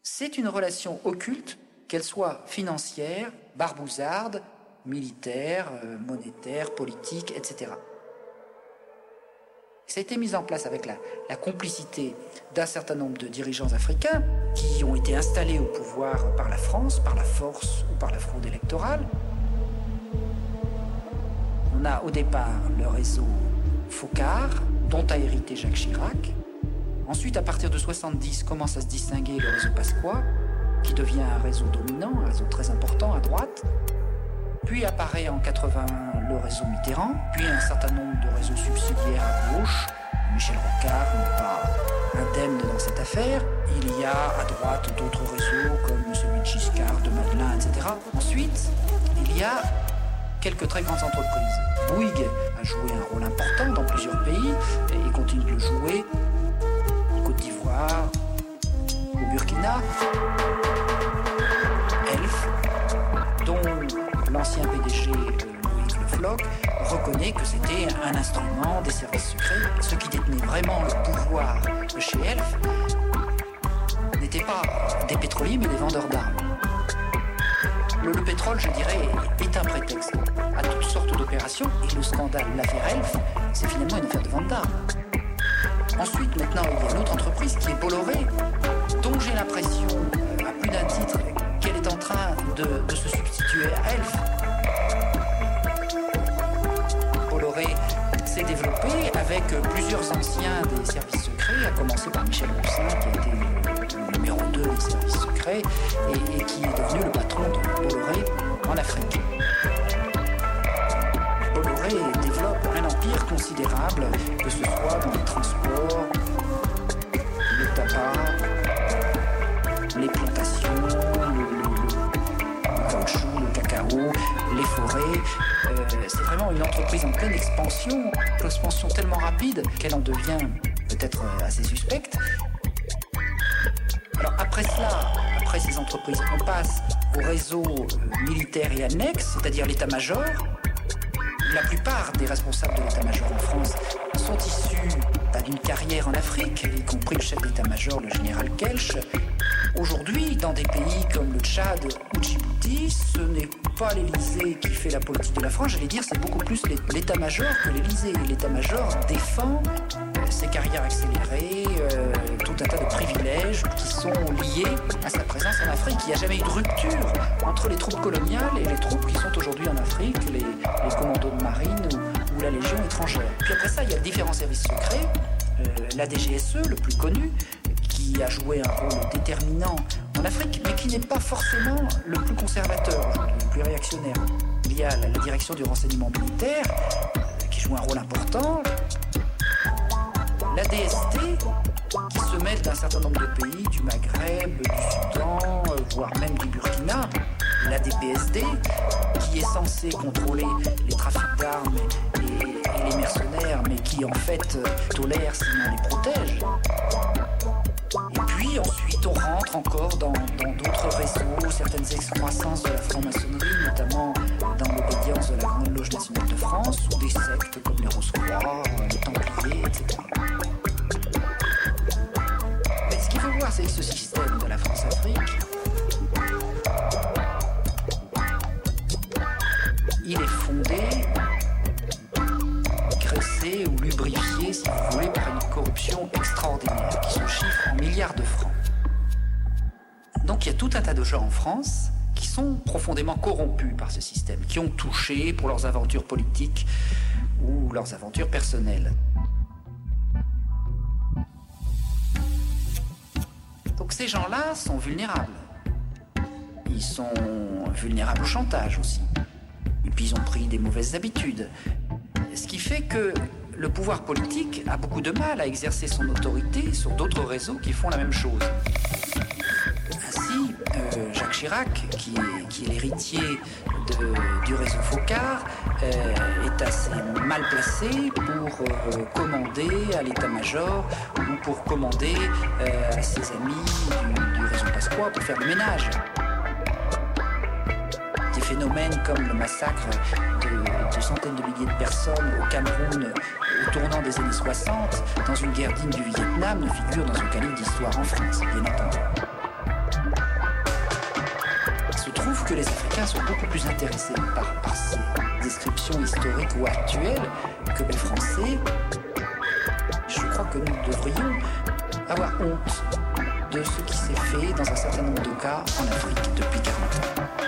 c'est une relation occulte, qu'elle soit financière, barbouzarde, militaire, monétaire, politique, etc. Ça a été mis en place avec la complicité d'un certain nombre de dirigeants africains qui ont été installés au pouvoir par la France, par la force ou par la fraude électorale. On a au départ le réseau Focard, dont a hérité Jacques Chirac. Ensuite, à partir de 70, commence à se distinguer le réseau Pasqua, qui devient un réseau dominant, un réseau très important à droite. Puis apparaît en 81 le réseau Mitterrand, puis un certain nombre de réseaux subsidiaires à gauche. Michel Rocard n'est pas indemne dans cette affaire. Il y a à droite d'autres réseaux comme celui de Giscard, de Madelin, etc. Ensuite, il y a quelques très grandes entreprises. Bouygues a joué un rôle important dans plusieurs pays et continue de le jouer. En Côte d'Ivoire, au Burkina, Elf, dont l'ancien PDG Loïc Le Floch reconnaît que c'était un instrument des services secrets. Ceux qui détenaient vraiment le pouvoir chez Elf n'étaient pas des pétroliers mais des vendeurs d'armes. Le pétrole, je dirais, est un prétexte à toutes sortes d'opérations et le scandale, l'affaire Elf, c'est finalement une affaire de vente d'armes. Ensuite, maintenant, il y a une autre entreprise qui est Bolloré, dont j'ai l'impression, à plus d'un titre, qu'elle est en train de se substituer à Elf. Bolloré s'est développé avec plusieurs anciens des services secrets, à commencer par Michel Roussin, qui a été le numéro 2 des services secrets, et qui est devenu le patron de Bolloré en Afrique. Bolloré développe un empire considérable, que ce soit dans les transports, le tabac, les plantations, le caoutchouc, le cacao, les forêts. C'est vraiment une entreprise en pleine expansion tellement rapide qu'elle en devient peut-être assez suspecte. Alors après cela, après ces entreprises, on passe au réseau militaire et annexe, c'est-à-dire l'état-major. La plupart des responsables de l'état-major en France sont issus d'une carrière en Afrique, y compris le chef d'état-major, le général Kelch. Aujourd'hui, dans des pays comme le Tchad ou Djibouti, ce n'est pas l'Élysée qui fait la politique de la France, j'allais dire c'est beaucoup plus l'état-major que l'Élysée. L'état-major défend ses carrières accélérées, tout un tas de privilèges qui sont liés à sa présence en Afrique. Il n'y a jamais eu de rupture entre les troupes coloniales et les troupes qui sont aujourd'hui en Afrique, les commandos de marine ou la Légion étrangère. Puis après ça, il y a différents services secrets, la DGSE, le plus connu, qui a joué un rôle déterminant en Afrique, mais qui n'est pas forcément le plus conservateur aujourd'hui, le plus réactionnaire. Il y a la direction du renseignement militaire, qui joue un rôle important, la DST, qui se mêle d'un certain nombre de pays, du Maghreb, du Soudan, voire même du Burkina, la DPSD, qui est censée contrôler les trafics d'armes et les mercenaires, mais qui en fait tolère sinon les protège. Et puis ensuite on rentre encore dans d'autres réseaux, certaines excroissances de la franc-maçonnerie, notamment dans l'obédience de la Grande Loge nationale de France, ou des sectes comme les Rose-Croix, les Templiers, etc. Mais ce qu'il faut voir, c'est que ce système de la France-Afrique, il est fondé, graissé ou lubrifié, si vous voulez, par une corruption extraordinaire qui se chiffre en milliards de francs. Donc il y a tout un tas de gens en France qui sont profondément corrompus par ce système, qui ont touché pour leurs aventures politiques ou leurs aventures personnelles. Donc ces gens-là sont vulnérables. Ils sont vulnérables au chantage aussi. Et puis ils ont pris des mauvaises habitudes. Ce qui fait que le pouvoir politique a beaucoup de mal à exercer son autorité sur d'autres réseaux qui font la même chose. Ainsi, Jacques Chirac, qui est l'héritier du réseau Focard, est assez mal placé pour commander à l'état-major ou pour commander à ses amis du réseau Pasqua pour faire le ménage. Des phénomènes comme le massacre de centaines de milliers de personnes au Cameroun au tournant des années 60, dans une guerre digne du Vietnam, ne figurent dans aucun livre d'histoire en France, bien entendu. Il se trouve que les Africains sont beaucoup plus intéressés par ces descriptions historiques ou actuelles que les Français. Je crois que nous devrions avoir honte de ce qui s'est fait dans un certain nombre de cas en Afrique depuis 40 ans.